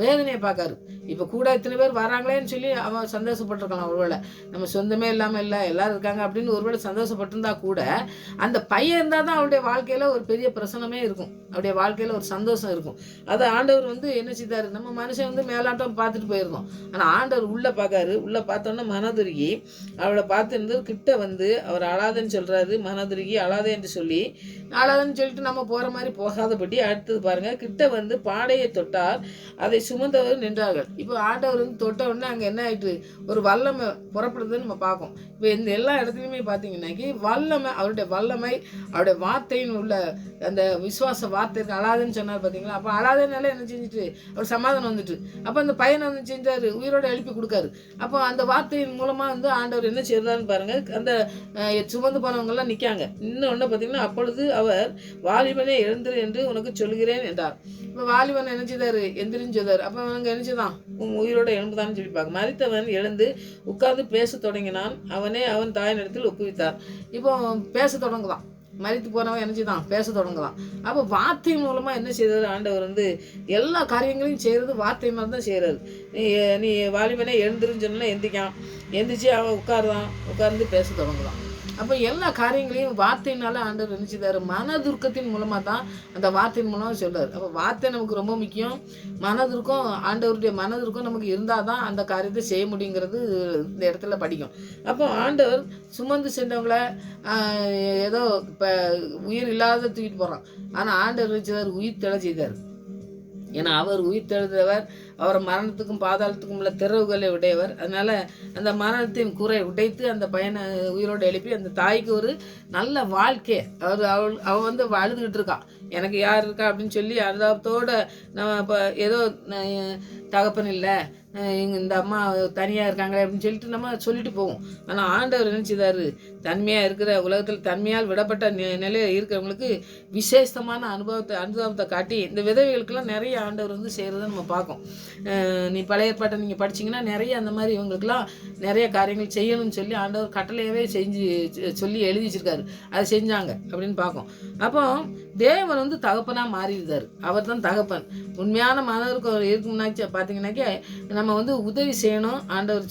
வேதனையை பார்க்காரு. இப்போ கூட இத்தனை பேர் வராங்களேன்னு சொல்லி அவன் சந்தோஷப்பட்டிருக்கலாம். ஒருவேளை நம்ம சொந்தமே இல்லாமல் இல்லை எல்லாரும் இருக்காங்க அப்படின்னு ஒருவேளை சந்தோஷப்பட்டிருந்தா கூட, அந்த பையன் இருந்தால் தான் அவருடைய வாழ்க்கையில் ஒரு பெரிய பிரசனமே இருக்கும், அவருடைய வாழ்க்கையில் ஒரு சந்தோஷம் இருக்கும். அதை ஆண்டவர் வந்து என்ன செய்தார், நம்ம மனுஷன் வந்து மேலாட்டம் பார்த்துட்டு போயிருந்தோம். ஆனால் ஆண்டவர் உள்ளே பார்க்காரு. உள்ளே பார்த்தோன்னா மனதுருகி அவளை பார்த்துருந்து கிட்ட வந்து அவர் அழாதன்னு சொல்கிறாரு. மனதுருகி அழாதே என்று சொல்லி, அழாதன்னு சொல்லிட்டு நம்ம போகிற மாதிரி போகாதபடி அடுத்தது பாருங்கள், கிட்ட வந்து பாடையை தொட்டார், அதை சுமந்தவர் நின்றார்கள். இப்போ ஆண்டவர் வந்து தொட்ட உடனே அங்கே என்ன ஆயிட்டு ஒரு வல்லமை புறப்படுதுன்னு நம்ம பார்ப்போம். இப்போ இந்த எல்லா இடத்துலையுமே பார்த்தீங்கன்னாக்கி வல்லமை, அவருடைய வல்லமை, அவருடைய வார்த்தையின் உள்ள அந்த விசுவாச வார்த்தை அழாதுன்னு சொன்னார் பார்த்தீங்களா. அப்போ அழாதனால என்ன செஞ்சுட்டு அவர் சமாதானம் வந்துட்டு, அப்போ அந்த பையனை வந்து செஞ்சார், உயிரோட எழுப்பி கொடுக்காரு. அப்போ அந்த வார்த்தையின் மூலமாக வந்து ஆண்டவர் என்ன செய்யறாருன்னு பாருங்கள். அந்த சுமந்து போனவங்கெல்லாம் நிற்காங்க. இன்னொன்று பார்த்தீங்கன்னா, அப்பொழுது அவர் வாலிபனே எழுந்திரு என்று உனக்கு சொல்கிறேன் என்றார். இப்போ வாலிபன் என்ன செய்தார், எந்திரின்னு சொல்றாரு. அப்போ அவங்க என்ன செய்தான், உயிரோட எழும்புதான்னு சொல்லிப்பாங்க. மரித்தவன் எழுந்து உட்கார்ந்து பேச தொடங்கினான், அவனே அவன் தாயினிடத்தில் ஒப்புவித்தார். இப்போ பேச தொடங்குதான், மரித்து போனவன் என்ன செய்தான், பேச தொடங்குதான். அப்போ வார்த்தை மூலமாக என்ன செய்தார் ஆண்டவர் வந்து எல்லா காரியங்களையும் செய்கிறது வார்த்தை மாதிரி தான் செய்கிறாரு. நீ வாலிபனே எழுந்துருன்னு சொன்னா எந்திரிக்கான், எந்திரிச்சு அவன் உட்கார்ந்து பேச தொடங்குதான். அப்போ எல்லா காரியங்களையும் வார்த்தையினால ஆண்டவர் நினைச்சுதாரு. மனதுருக்கத்தின் மூலமாக தான் அந்த வார்த்தையின் மூலமாக சொல்றாரு. அப்போ வார்த்தை நமக்கு ரொம்ப முக்கியம். மனதுருக்கம், ஆண்டவருடைய மனதுருக்கம் நமக்கு இருந்தால் தான் அந்த காரியத்தை செய்ய முடியுங்கிறது இந்த இடத்துல படிக்கும். அப்போ ஆண்டவர் சுமந்து சென்றவங்கள ஏதோ இப்போ உயிர் இல்லாத தூக்கிட்டு போகிறான். ஆனால் ஆண்டவர் நினைச்சதார் உயிர் தெள செய்தார். ஏன்னா அவர் உயிர் தெழுந்தவர், அவர் மரணத்துக்கும் பாதாளத்துக்கும் உள்ள திறவுகளை உடையவர். அதனால் அந்த மரணத்தின் குறை உடைத்து அந்த பையனை உயிரோடு எழுப்பி அந்த தாய்க்கு ஒரு நல்ல வாழ்க்கை, அவள் வந்து அழுதுகிட்டு இருக்கான், எனக்கு யார் இருக்கா அப்படின்னு சொல்லி அழுதாபத்தோட நம்ம இப்போ ஏதோ தகப்பன் இல்லை, இந்த அம்மா தனியாக இருக்காங்களே அப்படின்னு சொல்லிட்டு நம்ம சொல்லிட்டு போவோம். ஆனால் ஆண்டவர் நினைச்சிதாரு, தன்மையாக இருக்கிற உலகத்தில் தன்மையால் விடப்பட்ட நிலையில் இருக்கிறவங்களுக்கு விசேஷமான அனுபவத்தை காட்டி இந்த விதவைகளுக்கெல்லாம் நிறைய ஆண்டவர் வந்து செய்கிறத நம்ம பார்க்கோம். நீ பழைய ஏற்பாட்டை நீங்கள் படிச்சிங்கன்னா நிறைய அந்த மாதிரி இவங்களுக்கெல்லாம் நிறைய காரியங்கள் செய்யணும்னு சொல்லி ஆண்டவர் கட்டளையவே சொல்லி எழுதி வச்சிருக்காரு. அதை செஞ்சாங்க அப்படின்னு பார்ப்போம். அப்போ தேவன் வந்து தகப்பனாக மாறிடுறாரு. அவர் தான் தகப்பன். உண்மையான மனதிற்கு இருக்கும்னாச்சு பார்த்தீங்கன்னாக்கே நம்ம வந்து உதவி செய்யணும். ஆண்டவர்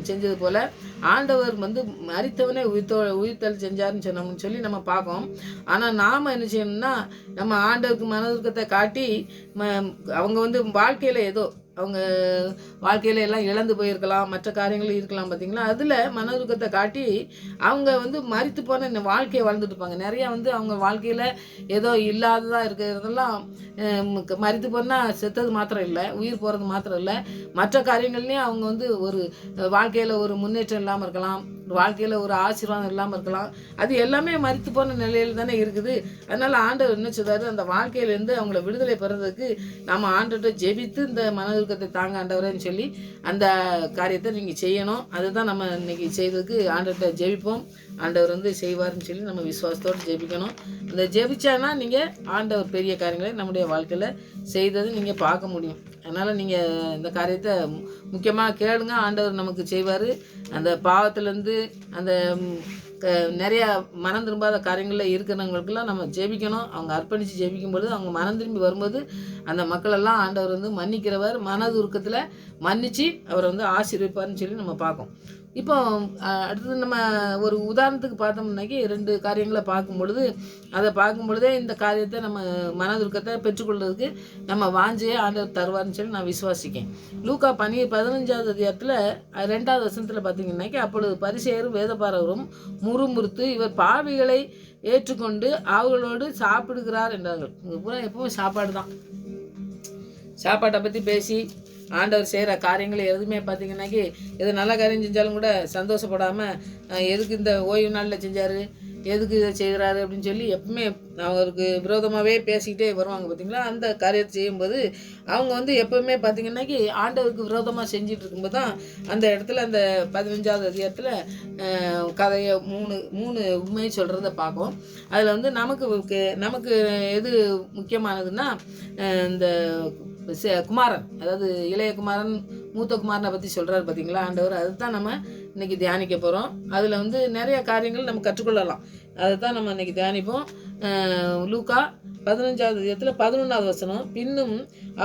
செஞ்சது போல ஆண்டவர் வந்து மரித்தவனே உயிர்த்தல் செஞ்சாருன்னு சொன்னோம்னு சொல்லி நம்ம பார்ப்போம். ஆனால் நாம் என்ன செய்யணும்னா, நம்ம ஆண்டவருக்கு மனதுக்கத்தை காட்டி அவங்க வந்து வாழ்க்கையில் ஏதோ அவங்க வாழ்க்கையில் எல்லாம் இழந்து போயிருக்கலாம், மற்ற காரியங்களும் இருக்கலாம் பார்த்தீங்களா, அதில் மனதுக்கத்தை காட்டி அவங்க வந்து மரித்து போன இந்த வாழ்க்கையை வாழ்ந்துட்டு இருப்பாங்க. நிறையா வந்து அவங்க வாழ்க்கையில் ஏதோ இல்லாததாக இருக்கிறதெல்லாம் மரித்து போனால் செத்தது மாத்திரம் இல்லை, உயிர் போகிறது மாத்திரம் இல்லை, மற்ற காரியங்கள்லேயும் அவங்க வந்து ஒரு வாழ்க்கையில் ஒரு முன்னேற்றம் இல்லாமல் இருக்கலாம், வாழ்க்கையில் ஒரு ஆசீர்வாதம் இல்லாமல் இருக்கலாம். அது எல்லாமே மரித்து போன நிலையில் தானே இருக்குது. அதனால் ஆண்டவர் என்ன சொல்றாரு, அந்த வாழ்க்கையிலேருந்து அவங்கள விடுதலை பெறதுக்கு நம்ம ஆண்டவர்கிட்ட ஜெபித்து இந்த மனதுக்கத்தை தாங்க ஆண்டவரேன்னு சொல்லி அந்த காரியத்தை நீங்கள் செய்யணும். அதுதான் நம்ம இன்னைக்கு செய்ததுக்கு ஆண்டவர்கிட்ட ஜெபிப்போம். ஆண்டவர் வந்து செய்வார்னு சொல்லி நம்ம விசுவாசத்தோடு ஜெபிக்கணும். அந்த ஜெபிச்சானா நீங்கள் ஆண்டவர் பெரிய காரியங்களை நம்முடைய வாழ்க்கையில் செய்தது நீங்கள் பார்க்க முடியும். அதனால் நீங்கள் இந்த காரியத்தை முக்கியமாக கேளுங்க, ஆண்டவர் நமக்கு செய்வார். அந்த பாவத்திலேருந்து அந்த நிறையா மனம் திரும்பாத காரியங்களில் இருக்கிறவங்களுக்கெல்லாம் நம்ம ஜெபிக்கணும். அவங்க அர்ப்பணித்து ஜெபிக்கும்பொழுது அவங்க மனம் திரும்பி வரும்போது அந்த மக்களெல்லாம் ஆண்டவர் வந்து மன்னிக்கிறவர், மனதுருக்கத்தில் மன்னித்து அவரை வந்து ஆசீர்வதிப்பார்னு சொல்லி நம்ம பார்க்கோம். இப்போ அடுத்தது நம்ம ஒரு உதாரணத்துக்கு பார்த்தோம்னாக்கி 2 காரியங்களை அதை பார்க்கும் பொழுதே இந்த காரியத்தை நம்ம மனதுருக்கத்தை பெற்றுக்கொள்வதற்கு நம்ம வாஞ்சையே ஆண்டவர் தருவார்னு சொல்லி நான் விசுவாசிக்கேன். லூக்கா 15வது அதிகாரத்தில் 2வது வசனத்தில் பார்த்தீங்கன்னாக்கி, அப்பொழுது பரிசேயரும் வேதபாரகரும் முறுமுறுத்து, இவர் பாவிகளை ஏற்றுக்கொண்டு அவர்களோடு சாப்பிடுகிறார் என்றார்கள். இங்கே பூரா எப்பவும் சாப்பாடு தான். சாப்பாட்டை பற்றி பேசி ஆண்டவர் செய்கிற காரியங்கள் எதுவுமே பார்த்தீங்கன்னாக்கி, எது நல்ல காரியம் செஞ்சாலும் கூட சந்தோஷப்படாமல் எதுக்கு இந்த ஓய்வு நாளில் செஞ்சார், எதுக்கு இதை செய்கிறாரு அப்படின்னு சொல்லி எப்பவுமே அவருக்கு விரோதமாகவே பேசிக்கிட்டே வருவாங்க பார்த்தீங்களா. அந்த காரியத்தை செய்யும்போது அவங்க வந்து எப்போவுமே பார்த்தீங்கன்னாக்கி ஆண்டவருக்கு விரோதமாக செஞ்சிட்டு இருக்கும்போது தான் அந்த இடத்துல அந்த 15வது அதிகாரத்தில் கதையை மூணு உண்மையை சொல்கிறத பார்ப்போம். அதில் வந்து நமக்கு எது முக்கியமானதுன்னா, இந்த குமாரன், அதாவது இளைய குமாரன் மூத்த குமாரனை பற்றி சொல்கிறார் பார்த்தீங்களா ஆண்டவர். அதுதான் நம்ம இன்றைக்கி தியானிக்க போகிறோம். அதில் வந்து நிறைய காரியங்கள் நம்ம கற்றுக்கொள்ளலாம். அதை தான் நம்ம இன்றைக்கி தியானிப்போம். லூக்கா 15வது அதிகாரத்தில் 11வது வசனம், பின்னும்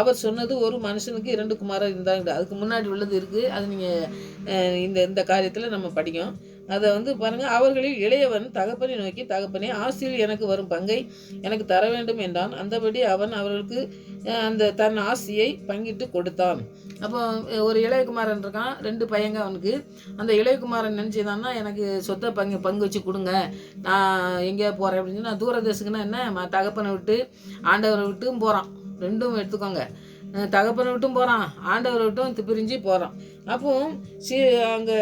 அவர் சொன்னது, ஒரு மனுஷனுக்கு 2 குமாரர் இருந்தாங்க. அதுக்கு முன்னாடி உள்ளது இருக்குது. அது நீங்கள் இந்த காரியத்தில் நம்ம படிக்கும். அதை வந்து பாருங்கள். அவர்களில் இளையவன் தகப்பனை நோக்கி, தகப்பனே, ஆஸ்தியில் எனக்கு வரும் பங்கை எனக்கு தர வேண்டும் என்றான். அந்தபடி அவன் அவர்களுக்கு அந்த தன் ஆஸ்தியை பங்கிட்டு கொடுத்தான். அப்போ ஒரு இளையகுமாரன் இருக்கான், 2 பையங்க அவனுக்கு. அந்த இளையகுமாரன் நினச்சிதான்னா, எனக்கு சொத்தை பங்கு வச்சு கொடுங்க, நான் எங்கேயா போகிறேன் அப்படின்னு சொல்லி, நான் தூரதேசத்துக்குன்னா என்ன, தகப்பனை விட்டு ஆண்டவரை விட்டும் போகிறான். 2ம் எடுத்துக்கோங்க. தகப்பனை விட்டும் போகிறான், ஆண்டவரை விட்டும் பிரிஞ்சு போகிறான். அப்போ அங்கே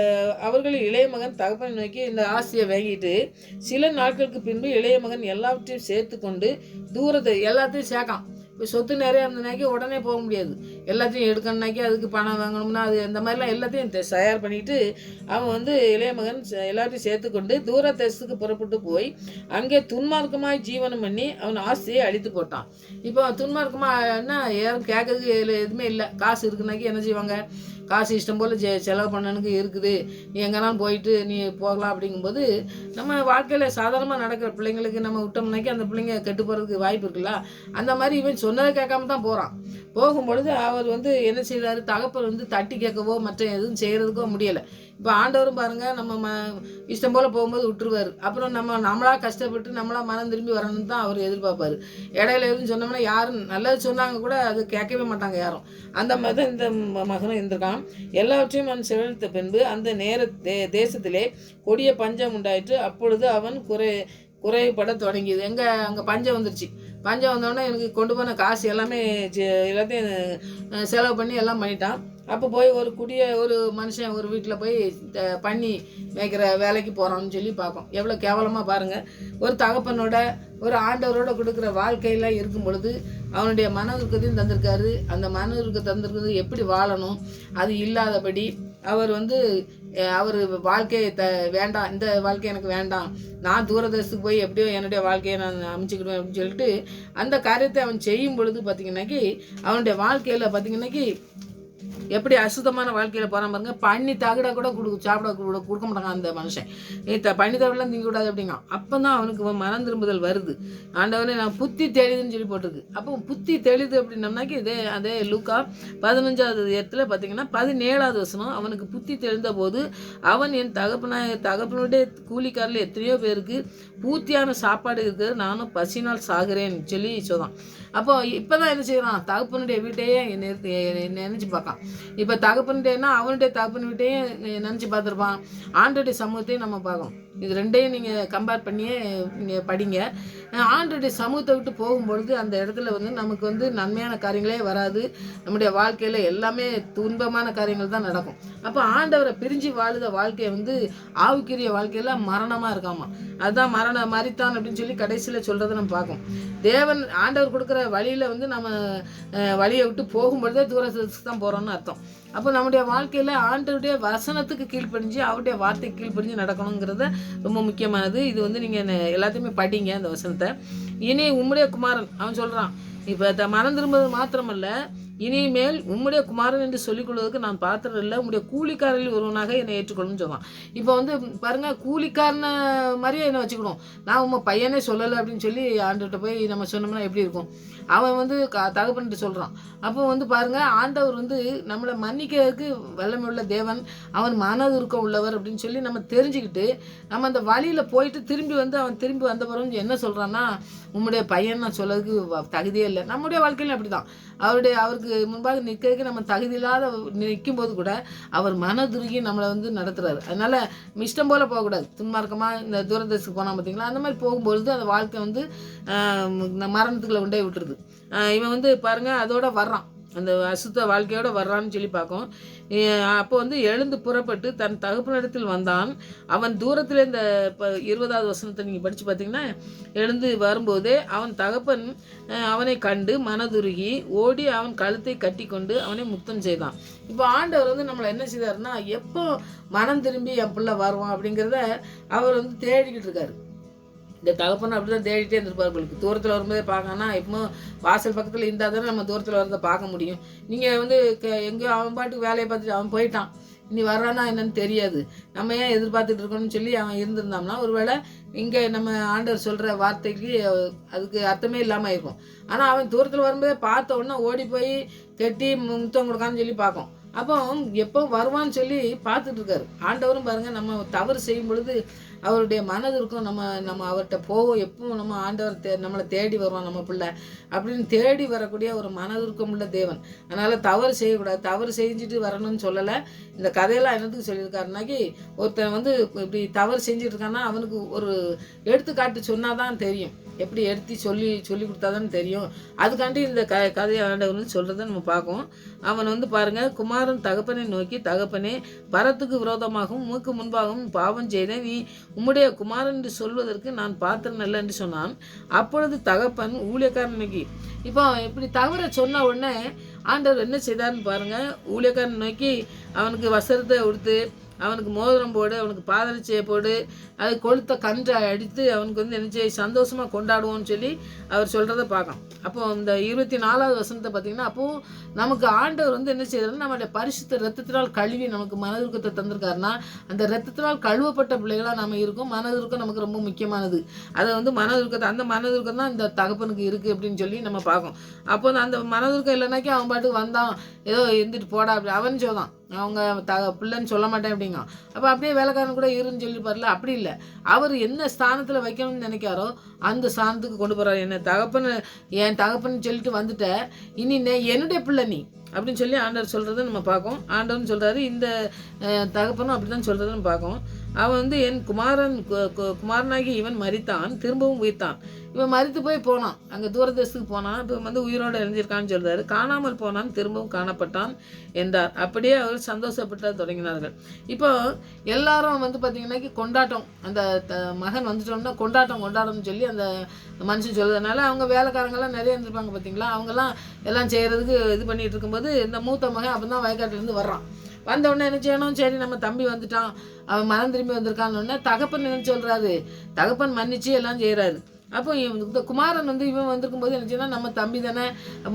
அவர்களில் இளைய மகன் தகப்பனை நோக்கி இந்த ஆசையை வாங்கிட்டு சில நாட்களுக்கு பின்பு இளைய மகன் எல்லாவற்றையும் சேர்த்து கொண்டு எல்லாத்தையும் சேர்க்கான். இப்போ சொத்து நிறையா இருந்தனாக்கி உடனே போக முடியாது. எல்லாத்தையும் எடுக்கணுனாக்கி அதுக்கு பணம் வாங்கணும்னா அது அந்த மாதிரிலாம் எல்லாத்தையும் தயார் பண்ணிவிட்டு அவன் வந்து இளைய மகன் எல்லாத்தையும் சேர்த்துக்கொண்டு தூர தேசத்துக்கு புறப்பட்டு போய் அங்கே துன்மார்க்கமாக ஜீவனம் பண்ணி அவன் ஆசையை அழித்து போட்டான். இப்போ துன்மார்க்கமாகனா யாரும் கேட்கறதுக்கு எதுவுமே இல்லை. காசு இருக்குனாக்கி என்ன செய்வாங்க, காசு இஷ்டம் போல் செலவு பண்ணனுக்கு இருக்குது, நீ எங்கேனாலும் போயிட்டு நீ போகலாம். அப்படிங்கும்போது நம்ம வாழ்க்கையில் சாதாரணமாக நடக்கிற பிள்ளைங்களுக்கு நம்ம விட்டோம்னாக்கி அந்த பிள்ளைங்க கெட்டு போகிறதுக்கு வாய்ப்பு இருக்குல்ல. அந்த மாதிரி இவன் சொன்னதை கேட்காம தான் போகிறான். போகும்பொழுது அவர் வந்து என்ன செய்கிறாரு, தகப்பன் வந்து தட்டி கேட்கவோ மற்ற எதுவும் செய்கிறதுக்கோ முடியலை. இப்போ ஆண்டவரும் பாருங்கள், நம்ம இஷ்டம் போல் போகும்போது விட்டுருவார். அப்புறம் நம்மளாக கஷ்டப்பட்டு நம்மளாக மனம் திரும்பி வரணும்னு தான் அவர் எதிர்பார்ப்பார். இடையில எதுவும் சொன்னோம்னா யாரும் நல்லது சொன்னாங்க கூட அது கேட்கவே மாட்டாங்க யாரும். அந்த மாதிரி தான் இந்த மகனும் இருந்திருக்கான். எல்லாவற்றையும் அவன் செலவழித்த பின்பு அந்த தேசத்திலே கொடிய பஞ்சம் உண்டாயிற்று. அப்பொழுது அவன் குறைபட தொடங்கியது. அங்கே பஞ்சம் வந்துருச்சு. பஞ்சம் வந்தோடனே எனக்கு கொண்டு போன காசு எல்லாத்தையும் செலவு பண்ணி எல்லாம் பண்ணிட்டான். அப்போ போய் ஒரு மனுஷன் ஒரு வீட்டில் போய் பண்ணி மேய்க்கிற வேலைக்கு போகிறான்னு சொல்லி பார்ப்போம். எவ்வளோ கேவலமாக பாருங்கள். ஒரு தகப்பனோட ஒரு ஆண்டவரோட கொடுக்குற வாழ்க்கையில் இருக்கும் பொழுது அவனுடைய மன உருக்கத்தையும் தந்திருக்காரு. அந்த மன உருக்கம் தந்திருக்கிறது எப்படி வாழணும் அது இல்லாதபடி அவர் வந்து அவர் வாழ்க்கையை வேண்டாம், இந்த வாழ்க்கை எனக்கு வேண்டாம், நான் தூரதேசத்துக்கு போய் எப்படியோ என்னுடைய வாழ்க்கையை நான் அமைச்சிக்கிடுவேன் அப்படின்னு சொல்லிட்டு அந்த காரியத்தை அவன் செய்யும் பொழுது பார்த்திங்கனாக்கி அவனுடைய வாழ்க்கையில் பார்த்திங்கனாக்கி எப்படி அசுத்தமான வாழ்க்கையில் போகிறான் பாருங்க. பண்ணி தகடை கூட சாப்பிட கொடுக்க மாட்டாங்க அந்த மனுஷன். பண்ணி தகடெல்லாம் திங்கக்கூடாது அப்படிங்க. அப்போ தான் அவனுக்கு மனம் திரும்புதல் வருது. ஆண்டவனே நான் புத்தி தெளிதுன்னு சொல்லி போட்டிருக்கு. அப்போ புத்தி தெளிது அப்படின்னம்னாக்கி அதே லூக்கா 15வது இடத்துல பார்த்தீங்கன்னா 17வது வசனம், அவனுக்கு புத்தி தெளிந்த போது அவன் என் தகப்பனுடைய கூலிக்காரில் எத்தனையோ பேருக்கு பூர்த்தியான சாப்பாடு இருக்குது, நானும் பசினால் சாகிறேன்னு சொல்லி சொன்னான். அப்போ இப்போ தான் என்ன செய்கிறான், தகப்பனுடைய வீட்டையே நினச்சி பார்க்கான். இப்போ தகப்பனுடையனா அவனுடைய தகப்பன் வீட்டையும் நினச்சி பார்த்துருப்பான். ஆண்டோடைய சமூகத்தையும் நம்ம பார்க்கணும். இது ரெண்டையும் நீங்கள் கம்பேர் பண்ணியே நீங்கள் படிங்க. ஆண்டோடைய சமூகத்தை விட்டு போகும்பொழுது அந்த இடத்துல வந்து நமக்கு வந்து நன்மையான காரியங்களே வராது. நம்முடைய வாழ்க்கையில் எல்லாமே துன்பமான காரியங்கள் தான் நடக்கும். அப்போ ஆண்டவரை பிரிஞ்சு வாழுத வாழ்க்கையை வந்து ஆவிக்குரிய வாழ்க்கையில் மரணமாக இருக்காமா. அதுதான் மரித்தான் அப்படின்னு சொல்லி கடைசியில் சொல்கிறத நம்ம பார்க்கோம். தேவன் ஆண்டவர் கொடுக்குற வழியில் வந்து நம்ம வழியை விட்டு போகும்பொழுதே தூரத்துக்கு தான் போகிறோம்னு அர்த்தம். அப்போ நம்முடைய வாழ்க்கையில் ஆண்டவருடைய வசனத்துக்கு கீழ்ப்படிஞ்சு அவருடைய வார்த்தைக்கு கீழ்ப்படிஞ்சு நடக்கணுங்கிறத ரொம்ப முக்கியமானது. இது வந்து நீங்கள் எல்லாத்தையுமே படிங்க அந்த வசனத்தை. இனி உம்முடைய குமாரன் அவன் சொல்கிறான். இப்போ மனம் திரும்புவது மாத்திரமல்ல, இனிமேல் உம்முடைய குமாரன் என்று சொல்லிக் கொள்வதற்கு நான் பாத்திரம் இல்லை, உம்முடைய கூலிக்காரரில் ஒருவனாக என்னை ஏற்றுக்கொள்ளுன்னு சொன்னான். இப்போ வந்து பாருங்க, கூலிக்காரன மாதிரியே என்னை வச்சுக்கணும், நான் உங்க பையனே சொல்லலை அப்படின்னு சொல்லி ஆண்டவர்கிட்ட போய் நம்ம சொன்னோம்னா எப்படி இருக்கும்? அவன் வந்து தகப்பன்ட்டு சொல்கிறான். அப்போ வந்து பாருங்க, ஆண்டவர் வந்து நம்மளை மன்னிக்கிறதுக்கு வல்லமை உள்ள தேவன், அவன் மனதுருக்கம் உள்ளவர் அப்படின்னு சொல்லி நம்ம தெரிஞ்சுக்கிட்டு நம்ம அந்த வழியில் போயிட்டு திரும்பி வந்து அவன் திரும்பி வந்த பிறகு என்ன சொல்கிறான்னா, உம்முடைய பையன் நான் சொல்லதுக்கு தகுதியே இல்லை. நம்முடைய வாழ்க்கையில் அப்படி தான், அவருக்கு முன்பாக நிற்கிறதுக்கு நம்ம தகுதி இல்லாத நிற்கும் போது கூட அவர் மனதுருகி நம்மளை வந்து நடத்துறாரு. அதனால் இஷ்டம் போல் போகக்கூடாது. துன்மார்க்கமாக இந்த தூரதேசத்துக்கு போனால் பார்த்தீங்களா, அந்த மாதிரி போகும்பொழுது அந்த வாழ்க்கை வந்து மரணத்துக்குள்ளே கொண்டே விட்டுருது. இவன் வந்து பாருங்கள் அதோட வர்றான், அந்த அசுத்த வாழ்க்கையோடு வர்றான்னு சொல்லி பார்க்கும். அப்போ வந்து எழுந்து புறப்பட்டு தன் தகப்பனிடத்தில் வந்தான். அவன் தூரத்தில் இந்த 20வது வசனத்தை நீங்கள் படித்து பார்த்தீங்கன்னா, எழுந்து வரும்போதே அவன் தகப்பன் அவனை கண்டு மனதுருகி ஓடி அவன் கழுத்தை கட்டி கொண்டு அவனை முத்தம் செய்தான். இப்போ ஆண்டவர் வந்து நம்மளை என்ன செய்தாருன்னா, எப்போ மனம் திரும்பி என் பிள்ளை வருவான் அப்படிங்கிறத அவர் வந்து தேடிக்கிட்டு இருக்காரு. இந்த தகப்பன் அப்படி தான் தேடிட்டே இருந்திருப்பார். உங்களுக்கு தூரத்தில் வரும்போதே பார்க்கணுன்னா, இப்போ வாசல் பக்கத்தில் இருந்தால் தானே நம்ம தூரத்தில் வரதை பார்க்க முடியும். நீங்கள் வந்து எங்கேயோ அவன் பாட்டுக்கு வேலையை பார்த்துட்டு அவன் போயிட்டான், இனி வர்றானா என்னன்னு தெரியாது, நம்ம ஏன் எதிர்பார்த்துட்டு இருக்கணும்னு சொல்லி அவன் இருந்திருந்தோம்னா ஒருவேளை இங்கே நம்ம ஆண்டவர் சொல்கிற வார்த்தைக்கு அதுக்கு அர்த்தமே இல்லாமல் இருக்கும். ஆனால் அவன் தூரத்தில் வரும்போதே பார்த்த உடனே ஓடி போய் கெட்டி முத்தம் கொடுக்கான்னு சொல்லி பார்க்கும். அப்போ எப்போ வருவான்னு சொல்லி பார்த்துட்டு இருக்காரு. ஆண்டவரும் பாருங்கள், நம்ம தவறு செய்யும் பொழுது அவருடைய மனது இருக்கும், நம்ம அவர்கிட்ட போவோம், எப்பவும் நம்ம ஆண்டவர் நம்மளை தேடி வருவான் நம்ம பிள்ளை அப்படின்னு தேடி வரக்கூடிய ஒரு மனதிற்கும் உள்ள தேவன். அதனால் தவறு செய்யக்கூடாது, தவறு செஞ்சுட்டு வரணும்னு சொல்லலை. இந்த கதையெல்லாம் என்னத்துக்கு சொல்லியிருக்காருனாக்கி, ஒருத்தன் வந்து இப்படி தவறு செஞ்சுட்டு இருக்கான்னா அவனுக்கு ஒரு எடுத்துக்காட்டு சொன்னால் தான் தெரியும், எப்படி எடுத்து சொல்லி கொடுத்தாதான்னு தெரியும். அதுக்காண்டி இந்த கதையை ஆண்டவர் வந்து சொல்கிறத நம்ம பார்க்கோம். அவன் வந்து பாருங்கள், குமாரன் தகப்பனை நோக்கி, தகப்பனே, பரத்துக்கு விரோதமாகவும் மூக்கு முன்பாகவும் பாவம் செய்தேன், நீ உம்முடைய குமாரன் என்று சொல்வதற்கு நான் பாத்திரம் இல்லை என்று சொன்னான். அப்பொழுது தகப்பன் ஊழியக்காரன் நோக்கி, இப்போ இப்படி தவற சொன்ன உடனே ஆண்டவர் என்ன செய்தார்னு பாருங்கள். ஊழியக்காரன் நோக்கி அவனுக்கு வஸ்திரத்தை உடுத்து, அவனுக்கு மோதிரம் போடு, அவனுக்கு பாதரட்சையை போடு, அது கொளுத்த கன்றை அடித்து அவனுக்கு வந்து என்ன செய்ய சந்தோஷமாக கொண்டாடுவோன்னு சொல்லி அவர் சொல்கிறத பார்க்கலாம். அப்போது இந்த 24வது வசனத்தை பார்த்திங்கன்னா, அப்போது நமக்கு ஆண்டவர் வந்து என்ன செய்யறாருன்னா, நம்மளுடைய பரிசுத்த ரத்தத்தினால் கழுவி நமக்கு மனதுருக்கத்தை தந்திருக்காருன்னா, அந்த ரத்தத்தினால் கழுவப்பட்ட பிள்ளைகளாக நம்ம இருக்கோம். மனதுருக்கம் நமக்கு ரொம்ப முக்கியமானது. அதை வந்து மனதுருக்கத்தை, அந்த மனதுருக்கம் தான் இந்த தகப்பனுக்கு இருக்குது அப்படின்னு சொல்லி நம்ம பார்க்கோம். அப்போ அந்த மனதுருக்கம் இல்லைனாக்கி அவன் பாட்டுக்கு வந்தான், ஏதோ இருந்துட்டு போடா அப்படி அவன் சொல்தான், அவங்க பிள்ளைன்னு சொல்ல மாட்டேன் அப்படிங்க. அப்போ அப்படியே வேலைக்காரன் கூட இருன்னு சொல்லிப்பார்ல, அப்படி இல்லை. அவர் என்ன ஸ்தானத்தில் வைக்கணும்னு நினைக்காரோ அந்த ஸ்தானத்துக்கு கொண்டு போகிறார். என் தகப்பன்னு சொல்லிட்டு வந்துட்ட, இனி என்னுடைய பிள்ளை நீ அப்படின்னு சொல்லி ஆண்டவர் சொல்கிறத நம்ம பார்க்கோம். ஆண்டவர்னு சொல்கிறாரு, இந்த தகப்பனும் அப்படி தான் சொல்கிறத நம்ம பார்க்கோம். அவன் வந்து என் குமாரனாகி இவன் மரித்தான், திரும்பவும் உயிர்த்தான். இவன் மரித்து போனான், அங்கே தூரதேசத்துக்கு போனான், இப்போ வந்து உயிரோடு எழுந்திருக்கான்னு சொல்கிறாரு. காணாமல் போனான், திரும்பவும் காணப்பட்டான் என்றார். அப்படியே அவர் சந்தோஷப்பட்ட தொடங்கினார்கள். இப்போ எல்லாரும் வந்து பார்த்திங்கன்னாக்கி கொண்டாட்டம், அந்த மகன் வந்துட்டோம்னா கொண்டாட்டம்னு சொல்லி அந்த மனுஷன் சொல்கிறதுனால அவங்க வேலைக்காரங்கெல்லாம் நிறைய இருந்திருப்பாங்க பார்த்தீங்களா, அவங்கெல்லாம் எல்லாம் செய்கிறதுக்கு இது பண்ணிகிட்டு இருக்கும்போது இந்த மூத்த மகன் அப்போ தான் வயக்காட்டிலேருந்து வர்றான். வந்தவுடனே என்ன செய்யணும், சரி நம்ம தம்பி வந்துட்டான், அவன் மனம் திரும்பி வந்திருக்கான்னு தகப்பன் என்ன சொல்கிறாரு, தகப்பன் மன்னிச்சு எல்லாம் செய்கிறாரு. அப்போ இந்த குமாரன் வந்து இவன் வந்திருக்கும் போது என்ன செய்யணும், நம்ம தம்பி தானே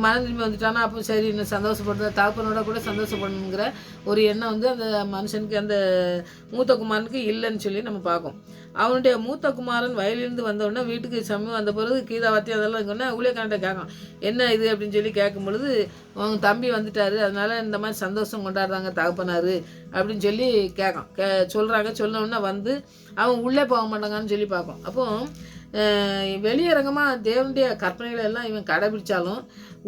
மனம் திரும்பி வந்துட்டானா, அப்போ சரி இன்னும் சந்தோஷப்படுற, தகப்பனோட கூட சந்தோஷப்படணுங்கிற ஒரு எண்ணம் வந்து அந்த மனுஷனுக்கு, அந்த மூத்த குமாரனுக்கு இல்லைன்னு சொல்லி நம்ம பார்க்கோம். அவனுடைய மூத்த குமாரன் வயலிருந்து வந்தவுடனே வீட்டுக்கு சமயம் வந்த பிறகு கீதாவாத்தி அதெல்லாம் இருக்கோன்னா ஊழியக்காரன்ட்ட கேட்கான், என்ன இது அப்படின்னு சொல்லி கேட்கும் பொழுது, அவங்க தம்பி வந்துட்டாரு, அதனால இந்த மாதிரி சந்தோஷம் கொண்டாடுறாங்க தகப்பனாரு அப்படின்னு சொல்லி சொல்கிறாங்க. சொன்னவுடனே வந்து அவன் உள்ளே போக மாட்டாங்கன்னு சொல்லி பார்ப்போம். அப்போ வெளியரங்கமாக தேவனுடைய கற்பனைகளை எல்லாம் இவன் கடைபிடிச்சாலும்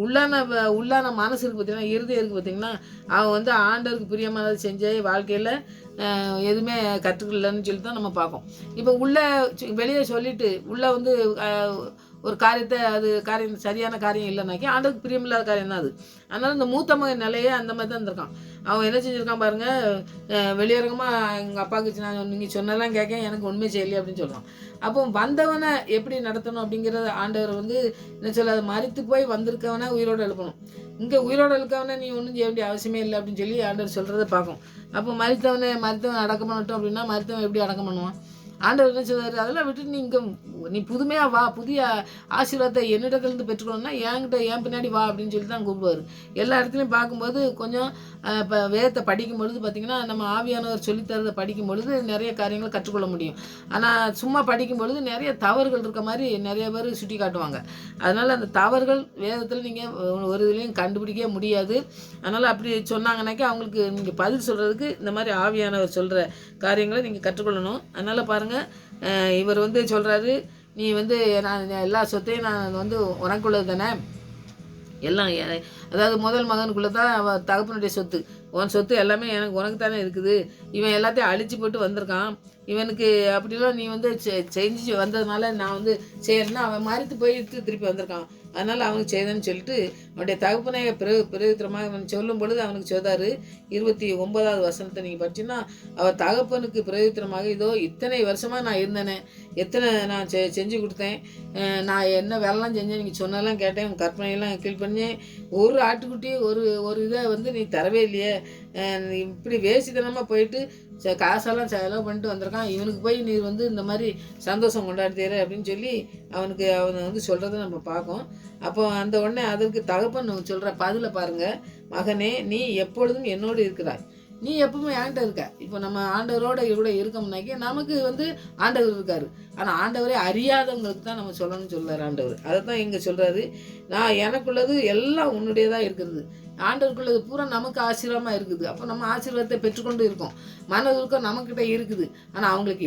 உள்ளான மனசு இருக்குது பார்த்திங்கன்னா, இருதயம் இருக்குது பார்த்திங்கன்னா, அவன் வந்து ஆண்டவருக்கு பிரியமானது செஞ்ச வாழ்க்கையில் எதுவுமே கற்றுக்கலன்னு சொல்லி தான் நம்ம பார்ப்போம். இப்போ வெளியே சொல்லிவிட்டு உள்ளே வந்து ஒரு காரியத்தை, அது காரியம் சரியான காரியம் இல்லைனாக்கி ஆண்டவருக்கு பிரியமில்லாத காரியம் தான் அது. அதனால் இந்த மூத்த மகன் நிலையே அந்த மாதிரி தான் இருந்திருக்கான். அவன் என்ன செஞ்சுருக்கான் பாருங்கள், வெளியரங்கமாக எங்கள் அப்பாவுக்கு நான் நீங்கள் சொன்னதெல்லாம் கேட்க எனக்கு உண்மை செய்யலை அப்படின்னு சொல்லுவான். அப்போ வந்தவனை எப்படி நடத்தணும் அப்படிங்கிறத ஆண்டவர் வந்து என்ன சொல்ல, மரித்து போய் வந்திருக்கவனை உயிரோடு எழுப்பணும். இங்கே உயிரோடு எழுக்கவனை நீ ஒன்றும் செய்ய வேண்டிய அவசியமே இல்லை அப்படின்னு சொல்லி ஆண்டவர் சொல்கிறத பார்க்கும். அப்போ மரித்தவன் அடக்கம் பண்ணட்டும் அப்படின்னா மரித்தவன் எப்படி அடக்கம் பண்ணுவான்? ஆண்டவர் என்ன சொல்றாரு, அதெல்லாம் விட்டுட்டு நீ புதுமையாக வா, புதிய ஆசீர்வாதத்தை என்னிடத்துலேருந்து பெற்றுக்கணும்னா என் பின்னாடி வா அப்படின்னு சொல்லி தான் கூப்பிடுவார். எல்லா இடத்துலையும் பார்க்கும்போது கொஞ்சம் இப்போ வேதத்தை படிக்கும் பொழுது பார்த்திங்கன்னா, நம்ம ஆவியானவர் சொல்லித்தரதை படிக்கும் பொழுது நிறைய காரியங்களை கற்றுக்கொள்ள முடியும். ஆனால் சும்மா படிக்கும் பொழுது நிறைய தவறுகள் இருக்க மாதிரி நிறைய பேர் சுட்டி காட்டுவாங்க. அதனால் அந்த தவறுகள் வேதத்தில் நீங்கள் ஒரு இதுலேயும் கண்டுபிடிக்கவே முடியாது. அதனால் அப்படி சொன்னாங்கன்னாக்கா அவங்களுக்கு நீங்கள் பதில் சொல்கிறதுக்கு இந்த மாதிரி ஆவியானவர் சொல்கிற காரியங்களை நீங்கள் கற்றுக்கொள்ளணும். அதனால் பாருங்கள், இவர் சொல்கிறாரு, நீ நான் எல்லா சொத்தையும் நான் உனக்குள்ளது தானே, எல்லாம் அதாவது முதல் மகனுக்குள்ளே தான் அவன் தகப்பனுடைய சொத்து, உன் சொத்து எல்லாமே உனக்கு தானே இருக்குது, இவன் எல்லாத்தையும் அழிச்சு போட்டு வந்திருக்கான், இவனுக்கு அப்படிலாம் நீ செஞ்சு வந்ததுனால நான் செய்யறேன்னா அவன் மறித்து போயிட்டு திருப்பி வந்திருக்கான், அதனால் அவனுக்கு செய்தேன்னு சொல்லிட்டு அவனுடைய தகப்பனை பிரயோத்திரமாக அவன் சொல்லும் பொழுது அவனுக்கு சொல்றாரு. 29வது வசனத்தை நீங்கள் படிச்சுன்னா, அவன் தகப்பனுக்கு பிரயோத்திரமாக, இதோ இத்தனை வருஷமாக நான் இருந்தேனே, எத்தனை நான் செஞ்சு கொடுத்தேன், நான் என்ன வேலைலாம் செஞ்சேன், நீங்கள் சொன்னதெல்லாம் கேட்டேன், உன் கற்பனையெல்லாம் கீழ் பண்ணேன், ஒரு ஆட்டுக்குட்டி ஒரு இதை நீ தரவே இல்லையே, இப்படி வேசித்தனமாக போயிட்டு காசெல்லாம் செலவு பண்ணிட்டு வந்திருக்கான், இவனுக்கு போய் நீ இந்த மாதிரி சந்தோஷம் கொண்டாடுத்தீர அப்படின்னு சொல்லி அவனை சொல்கிறத நம்ம பார்க்கோம். அப்போ அந்த உடனே அதற்கு தகப்பன் சொல்கிற பதிலை பாருங்கள், மகனே நீ எப்பொழுதும் என்னோடு இருக்கிறாய், நீ எப்பவுமே என்கிட்ட இருக்க. இப்போ நம்ம ஆண்டவரோட கூட இருக்கோம்னாக்கி நமக்கு ஆண்டவர் இருக்காரு. ஆனால் ஆண்டவரே அறியாதவங்களுக்கு தான் நம்ம சொல்லணும்னு சொல்கிறார் ஆண்டவர். அதை தான் இங்கே சொல்கிறாரு, நான் எனக்குள்ளது எல்லாம் உன்னுடையதாக இருக்கிறது, ஆண்டவருக்குள்ளது பூரா நமக்கு ஆசீர்வாதமாக இருக்குது. அப்போ நம்ம ஆசீர்வாதத்தை பெற்றுக்கொண்டு இருக்கோம். மனதுருக்கம் நம்மக்கிட்ட இருக்குது, ஆனால் அவங்களுக்கு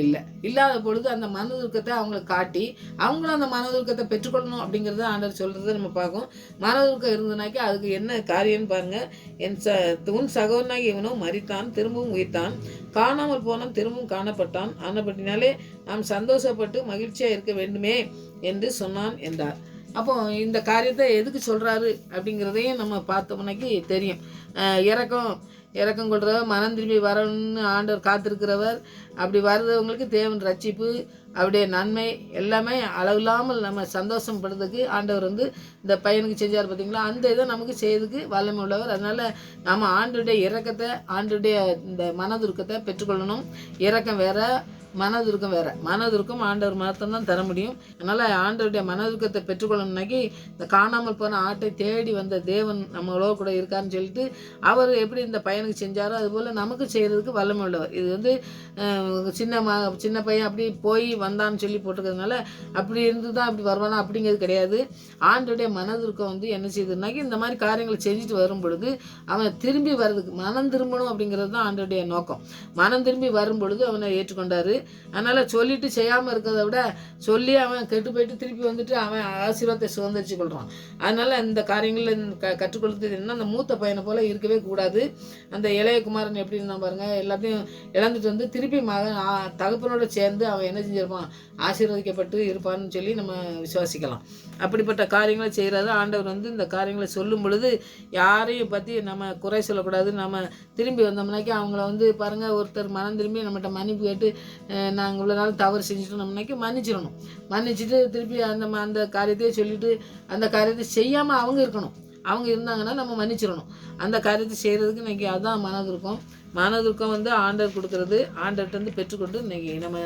இல்லாத பொழுது அந்த மனதுருக்கத்தை அவங்களுக்கு காட்டி அவங்களும் அந்த மனதுருக்கத்தை பெற்றுக்கொள்ளணும் அப்படிங்கிறத ஆண்டவர் சொல்கிறத நம்ம பார்க்கோம். மனதுருக்கம் இருந்ததுனாக்கி அதுக்கு என்ன காரியம்னு பாருங்கள். உன் சகோதரனாகி இவனோ மரித்தான், திரும்பவும் உயிர்த்தான், காணாமல் போனான், திரும்பவும் காணப்பட்டான், ஆனப்பட்டினாலே நாம் சந்தோஷப்பட்டு மகிழ்ச்சியாக இருக்க வேண்டுமே என்று சொன்னான் என்றார். அப்போ இந்த காரியத்தை எதுக்கு சொல்கிறாரு அப்படிங்கிறதையும் நம்ம பார்த்தோம்னாக்கி தெரியும். இறக்கம் கொள்றவர், மனம் திரும்பி வரணும்னு ஆண்டவர் காத்திருக்கிறவர், அப்படி வர்றவங்களுக்கு தேவன் ரட்சிப்பு, அவருடைய நன்மை எல்லாமே அளவில்லாமல் நம்ம சந்தோஷப்படுறதுக்கு ஆண்டவர் இந்த பையனுக்கு செஞ்சார் பார்த்தீங்களா, அந்த இதை நமக்கு செய்யறதுக்கு வல்லமை உள்ளவர். அதனால் நம்ம ஆண்டவருடைய இரக்கத்தை, ஆண்டவருடைய இந்த மனதுருக்கத்தை பெற்றுக்கொள்ளணும். இரக்கம் வேற, மனதுருக்கம் வேற. மனதுருக்கம் ஆண்டவர் மாத்திரம்தான் தர முடியும். அதனால் ஆண்டவருடைய மனதுருக்கத்தை பெற்றுக்கொள்ளணும்னாக்கி இந்த காணாமல் போன ஆட்டை தேடி வந்த தேவன் நம்மளோட கூட இருக்காருன்னு சொல்லிட்டு அவர் எப்படி இந்த பையனுக்கு செஞ்சாரோ அதுபோல் நமக்கு செய்கிறதுக்கு வல்லமை உள்ளவர். இது சின்ன பையன் அப்படி போய் வந்தான்னு சொல்லி போட்டிருக்கிறதுனால அப்படி இருந்து தான் அப்படி வருவானா அப்படிங்கிறது கிடையாது. ஆண்டவருடைய மனதுருக்கம் என்ன செய்யுதுனாக்கி இந்த மாதிரி காரியங்களை செஞ்சுட்டு வரும் பொழுது அவன் திரும்பி வர்றதுக்கு, மனம் திரும்பணும் அப்படிங்கிறது தான் ஆண்டவருடைய நோக்கம். மனம் திரும்பி வரும் பொழுது அவனை ஏற்றுக்கொண்டாரு. அதனால் சொல்லிட்டு செய்யாமல் இருக்கிறத விட சொல்லி அவன் கெட்டு போயிட்டு திருப்பி அவன் ஆசீர்வாதத்தை சுதந்திரிச்சு கொள்கிறான். அதனால் இந்த காரியங்களில் கற்றுக்கொள்றது என்ன, அந்த மூத்த பையனை போல் இருக்கவே கூடாது. அந்த இளைய குமாரன் எப்படி இருந்தான் பாருங்கள், எல்லாத்தையும் இழந்துட்டு திருப்பி மகன் தகப்பனோடு சேர்ந்து அவன் என்ன செஞ்சிருப்பான், ஆசீர்வதிக்கப்பட்டு இருப்பான்னு சொல்லி நம்ம விசுவாசிக்கலாம். அப்படிப்பட்ட காரியங்களை செய்கிறாரு ஆண்டவர். இந்த காரியங்களை சொல்லும் பொழுது யாரையும் பற்றி நம்ம குறை சொல்லக்கூடாது. நம்ம திரும்பி வந்தோம்னாக்கி அவங்கள பாருங்கள், ஒருத்தர் மனம் திரும்பி நம்மகிட்ட மன்னிப்பு கேட்டு நாங்கள் இவ்வளோ நாள் தவறு செஞ்சுட்டோம்னாக்கி மன்னிச்சிடணும். மன்னிச்சுட்டு திருப்பி அந்த காரியத்தையே சொல்லிவிட்டு அந்த காரியத்தை செய்யாமல் அவங்க இருக்கணும். அவங்க இருந்தாங்கன்னா நம்ம மன்னிச்சிடணும். அந்த காரியத்தை செய்கிறதுக்கு இன்றைக்கி அதுதான் மனதுருக்கம். மனதுருக்கம் ஆண்டவர் கொடுக்குறது, ஆண்டவர்கிட்ட பெற்றுக்கொண்டு இன்றைக்கி நம்ம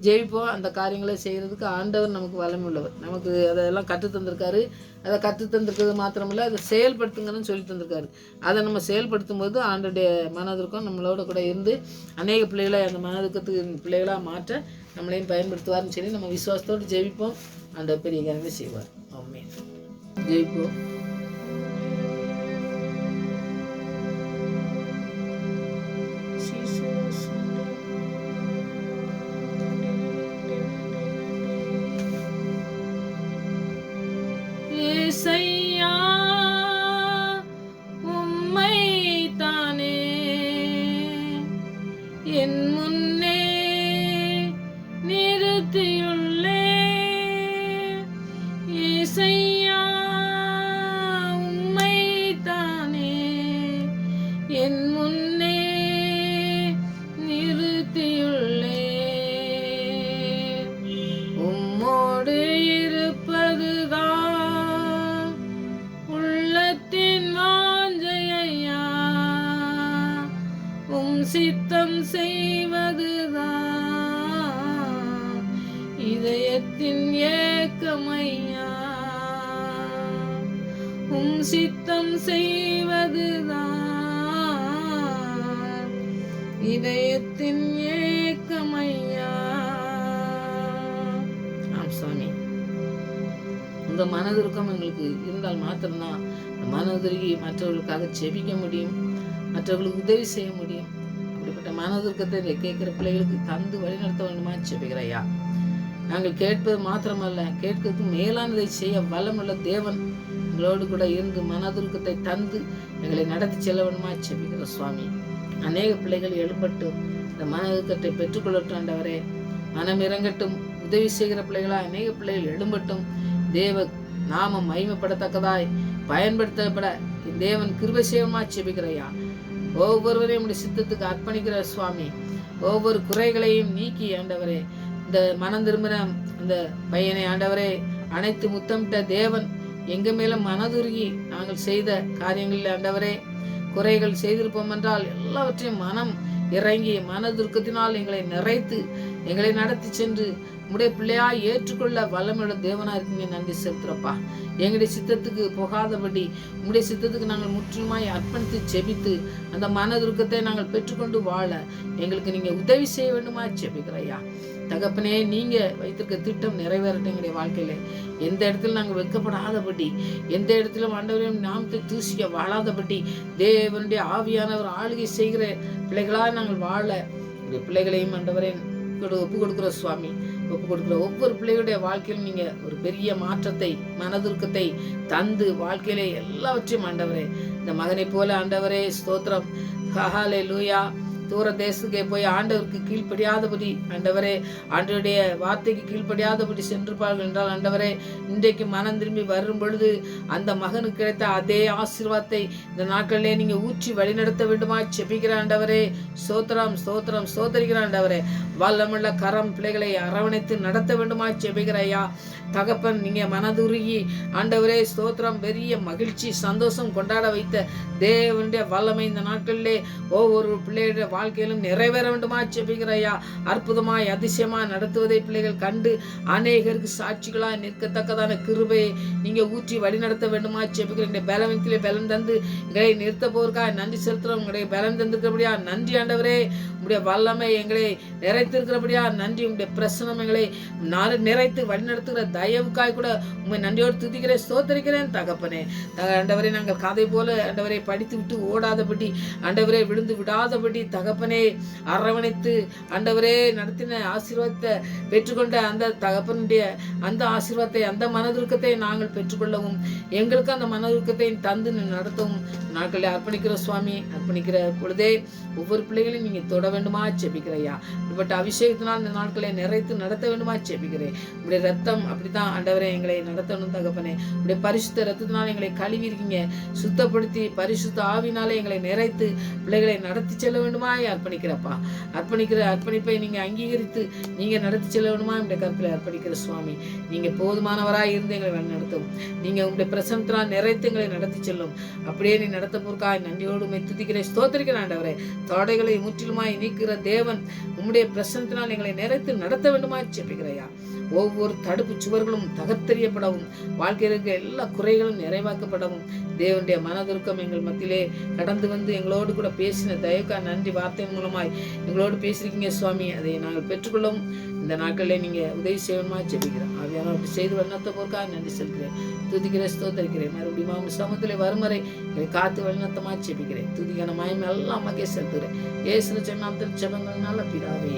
ஜெயிப்போம். அந்த காரியங்களை செய்கிறதுக்கு ஆண்டவர் நமக்கு வல்லமை உள்ளவர். நமக்கு அதெல்லாம் கற்றுத்தந்திருக்காரு. அதை கற்றுத்தந்திருக்கிறது மாத்திரமில்லை, அதை செயல்படுத்துங்கன்னு சொல்லி தந்திருக்காரு. அதை நம்ம செயல்படுத்தும் போது ஆண்டோடைய மனதுருக்கம் நம்மளோட கூட இருந்து அநேக பிள்ளைகளை அந்த மனதுக்கத்துக்கு பிள்ளைகளாக மாற்ற நம்மளையும் பயன்படுத்துவார்னு சொல்லி நம்ம விசுவாசத்தோடு ஜெயிப்போம். ஆண்டவர் பெரிய காரியங்களை செய்வார். ஆமென். ஜெயிப்போம். ஏசையா உம்மை தானே என் முன்னே நிறுத்தியுள்ளே, ஏசையா உம்மை தானே என் முன்னே நிறுத்தியுள்ளே, உம்மோடு இருப்பதுதான் உள்ளத்தின் வாஞ்சையா, சித்தம் செய்வதுதான் இதயத்தின் ஏக்கமையா, உம் சித்தம் செய்வதுதான் இதயத்தின் ஏக்கமையா. ஆம் சுவாமி, உங்க மனதுருக்கம் எங்களுக்கு இருந்தால் மாத்திரம்தான் மனதுருகி மற்றவர்களுக்காக செபிக்க முடியும், மற்றவர்களுக்கு உதவி செய்ய முடியும். அப்படிப்பட்ட மனதுருக்கத்தை கேட்கிற பிள்ளைகளுக்கு தந்து வழிநடத்த வேண்டுமா செபிக்கிறையா. நாங்கள் கேட்பது மாத்திரமல்ல, கேட்கறதுக்கு மேலானதை செய்ய வல்லமுள்ள தேவன் எங்களோடு கூட இருந்து மனதுருக்கத்தை தந்து எங்களை நடத்தி செல்ல வேண்டுமா செபிக்கிற சுவாமி. அநேக பிள்ளைகள் எழும்பட்டும், இந்த மனதுக்கத்தை பெற்றுக்கொள்ளட்டும் ஆண்டவரே. மனம் இறங்கட்டும், உதவி செய்கிற பிள்ளைகளா அநேக பிள்ளைகள் எழும்பட்டும். தேவ நாமம் மகிமைப்படத்தக்கதாய் பயன்படுத்தப்பட தேவன் கிருபை செய்யமா செபிக்கிறையா. ஒவ்வொருவரையும் உடைய சித்தத்துக்கு அர்ப்பணிக்கிற சுவாமி. ஒவ்வொரு குறைகளையும் நீக்கி ஆண்டவரே, இந்த மனம் திரும்பின அந்த பையனை ஆண்டவரே அனைத்து முத்தமிட்ட தேவன் எங்க மேல மனதுருகி நாங்கள் செய்த காரியங்களில் ஆண்டவரே குறைகள் செய்திருப்போம் என்றால் எல்லாவற்றையும் மனம் இறங்கி மனதுருக்கத்தினால் எங்களை நிறைத்து எங்களை நடத்தி சென்று உடைய பிள்ளையா ஏற்றுக்கொள்ள வல்லமையுள்ள தேவனா இருக்கீங்க. நன்றி செலுத்துறப்பா. எங்களுடைய சித்தத்துக்கு போகாதபடி உடைய சித்தத்துக்கு நாங்கள் முற்றிலுமாய் அர்ப்பணித்து செபித்து அந்த மனதுருக்கத்தை நாங்கள் பெற்றுக்கொண்டு வாழ எங்களுக்கு நீங்க உதவி செய்ய வேண்டுமா செபிக்கிறையா. தகப்பனே, நீங்க வைத்திருக்க திட்டம் நிறைவேறட்டும் எங்களுடைய வாழ்க்கையில. எந்த இடத்துல நாங்கள் வெட்கப்படாதபடி, எந்த இடத்துல ஆண்டவரையும் நாமத்தை தூசிக்க வாழாதபடி தேவனுடைய ஆவியானவர் ஆளுகை செய்கிற பிள்ளைகளாக நாங்கள் வாழ பிள்ளைகளையும் ஆண்டவரே ஒப்பு கொடுக்கிற சுவாமி. ஒப்பு கொடுக்கிற ஒவ்வொரு பிள்ளைகளுடைய வாழ்க்கையிலும் நீங்க ஒரு பெரிய மாற்றத்தை மனதுருக்கத்தை தந்து வாழ்க்கையிலே எல்லாவற்றையும் ஆண்டவரே இந்த மகனை போல ஆண்டவரே ஸ்தோத்திரம். ஹல்லேலூயா. தூர தேசத்துக்கே போய் ஆண்டவருக்கு கீழ்ப்படியாதபடி ஆண்டவரே ஆண்டவருடைய வார்த்தைக்கு கீழ்ப்படியாதபடி சென்றிருப்பார்கள் என்றால் ஆண்டவரே இன்றைக்கு மனம் திரும்பி வரும் பொழுது அந்த மகனுக்கு கிடைத்த அதே ஆசீர்வாதத்தை இந்த நாட்களிலே நீங்க ஊற்றி வழிநடத்த வேண்டுமா செபிக்கிற ஆண்டவரே. ஸ்தோத்திரம் ஸ்தோத்திரம் ஸ்தோத்திரிக்கிற ஆண்டவரே. வல்லமுள்ள கரம் பிள்ளைகளை அரவணைத்து நடத்த வேண்டுமா செபிக்கிற ஐயா. தகப்பன், நீங்க மனதுருகி ஆண்டவரே ஸ்தோத்திரம் பெரிய மகிழ்ச்சி சந்தோஷம் கொண்டாட வைத்த தேவனுடைய வல்லமை இந்த நாட்களிலே ஒவ்வொரு பிள்ளைகளுடைய வாழ்க்கையிலும் நிறைவேற வேண்டுமா செபிக்கிறையா. அற்புதமாய் அதிசயமாய் நடத்துவதை பிள்ளைகள் கண்டு அநேகருக்கு சாட்சிகளாய் நிற்கத்தக்கதான கிருபையை நீங்க ஊற்றி வழி நடத்த வேண்டுமா செபிக்கிற. பலவீனத்திலே பலன் தந்து எங்களை நிறுத்த போவதற்காக நன்றி செலுத்துறோம். உங்களுடைய பலன் தந்திருக்கிறபடியா நன்றி ஆண்டவரே. உங்களுடைய வல்லமை எங்களை நிறைத்திருக்கிறபடியா நன்றி. உங்களுடைய பிரசனம் எங்களை நிறைத்து வழிநடத்துகிற தயவுக்காய் கூட உண்மை நன்றியோடு துதிக்கிறேன் ஸ்தோத்தரிக்கிறேன் தகப்பனே. ஆண்டவரே, நாங்கள் கதை போல ஆண்டவரை படித்து விட்டு ஓடாதபடி ஆண்டவரே விழுந்து விடாதபடி தகப்பனே அரவணைத்து ஆண்டவரே நடத்தின ஆசீர்வாதத்தை பெற்றுக்கொண்ட அந்த தகப்பனுடைய அந்த ஆசீர்வாதத்தை அந்த மனதுருக்கத்தை நாங்கள் பெற்றுக்கொள்ளவும் எங்களுக்கு அந்த மனதுருக்கத்தை தந்து நடத்தவும் நாட்களை அர்ப்பணிக்கிற சுவாமி. அர்ப்பணிக்கிற பொழுதே ஒவ்வொரு பிள்ளைகளையும் நீங்க தொட வேண்டுமா செபிக்கிறையா. இப்பட்ட அபிஷேகத்தினால் இந்த நாட்களை நிறைத்து நடத்த வேண்டுமா செபிக்கிறேன். உடைய ரத்தம் அப்படித்தான் ஆண்டவரே எங்களை நடத்தணும் தகப்பனே. உடைய பரிசுத்த ரத்தத்தினால் எங்களை கழுவி இருக்கீங்க, சுத்தப்படுத்தி பரிசுத்த ஆவினாலே எங்களை நிறைத்து பிள்ளைகளை நடத்தி செல்ல வேண்டுமா அர்ப்பணிக்கிறப்பா. அர்ப்பணிக்கிற அர்ப்பணிப்பை நீங்க அங்கீகரித்து நீங்க நடத்தி செல்ல வேண்டுமா என்னுடைய கற்களை அர்ப்பணிக்கிற சுவாமி. நீங்க போதுமானவராய் இருந்து எங்களை நடத்தும். நீங்க உங்களுடைய பிரசனத்தினால் நிறைத்து எங்களை நடத்தி செல்லும். அப்படியே நீ நடத்த பொருட்காய் நன்றியோடு துதிக்கிறேன் ஸ்தோத்திரிக்கிறேன் ஆண்டவரே. தடைகளை முற்றிலுமாய் நீக்கிற தேவன் உம்முடைய பிரசனத்தினால் எங்களை நிறைத்து நடத்த வேண்டுமா செபிக்கிறையா. ஒவ்வொரு தடுப்பு சுவர்களும் தகர்த்தெறியப்படவும் வாழ்க்கையில் இருக்க எல்லா குறைகளும் நிறைவாக்கப்படவும் தேவனுடைய மனதுருக்கம் எங்கள் மத்தியிலே கடந்து வந்து எங்களோடு கூட பேசின தயவுக்கா நன்றி. வார்த்தையின் மூலமாய் எங்களோடு பேசியிருக்கீங்க சுவாமி. அதை நாங்கள் பெற்றுக்கொள்ளவும் இந்த நாட்களிலே நீங்க உதவி செய்யணுமா ஜெபிக்கிறேன். ஆவியான அப்படி செய்து வழிநடத்த போருக்காக நன்றி செலுத்துகிறேன், துதிக்கிறேன் ஸ்தோத்தரிக்கிறேன். மறுபடியும் சமூகத்திலே வரும் வரை எங்களை காத்து வழிநடத்தமா ஜெபிக்கிறேன். துதிக்கான மயம் எல்லாம் மகே செலுத்துகிறேன். இயேசு நாமத்தில் ஜெபங்கள் நல்ல பிதாவே.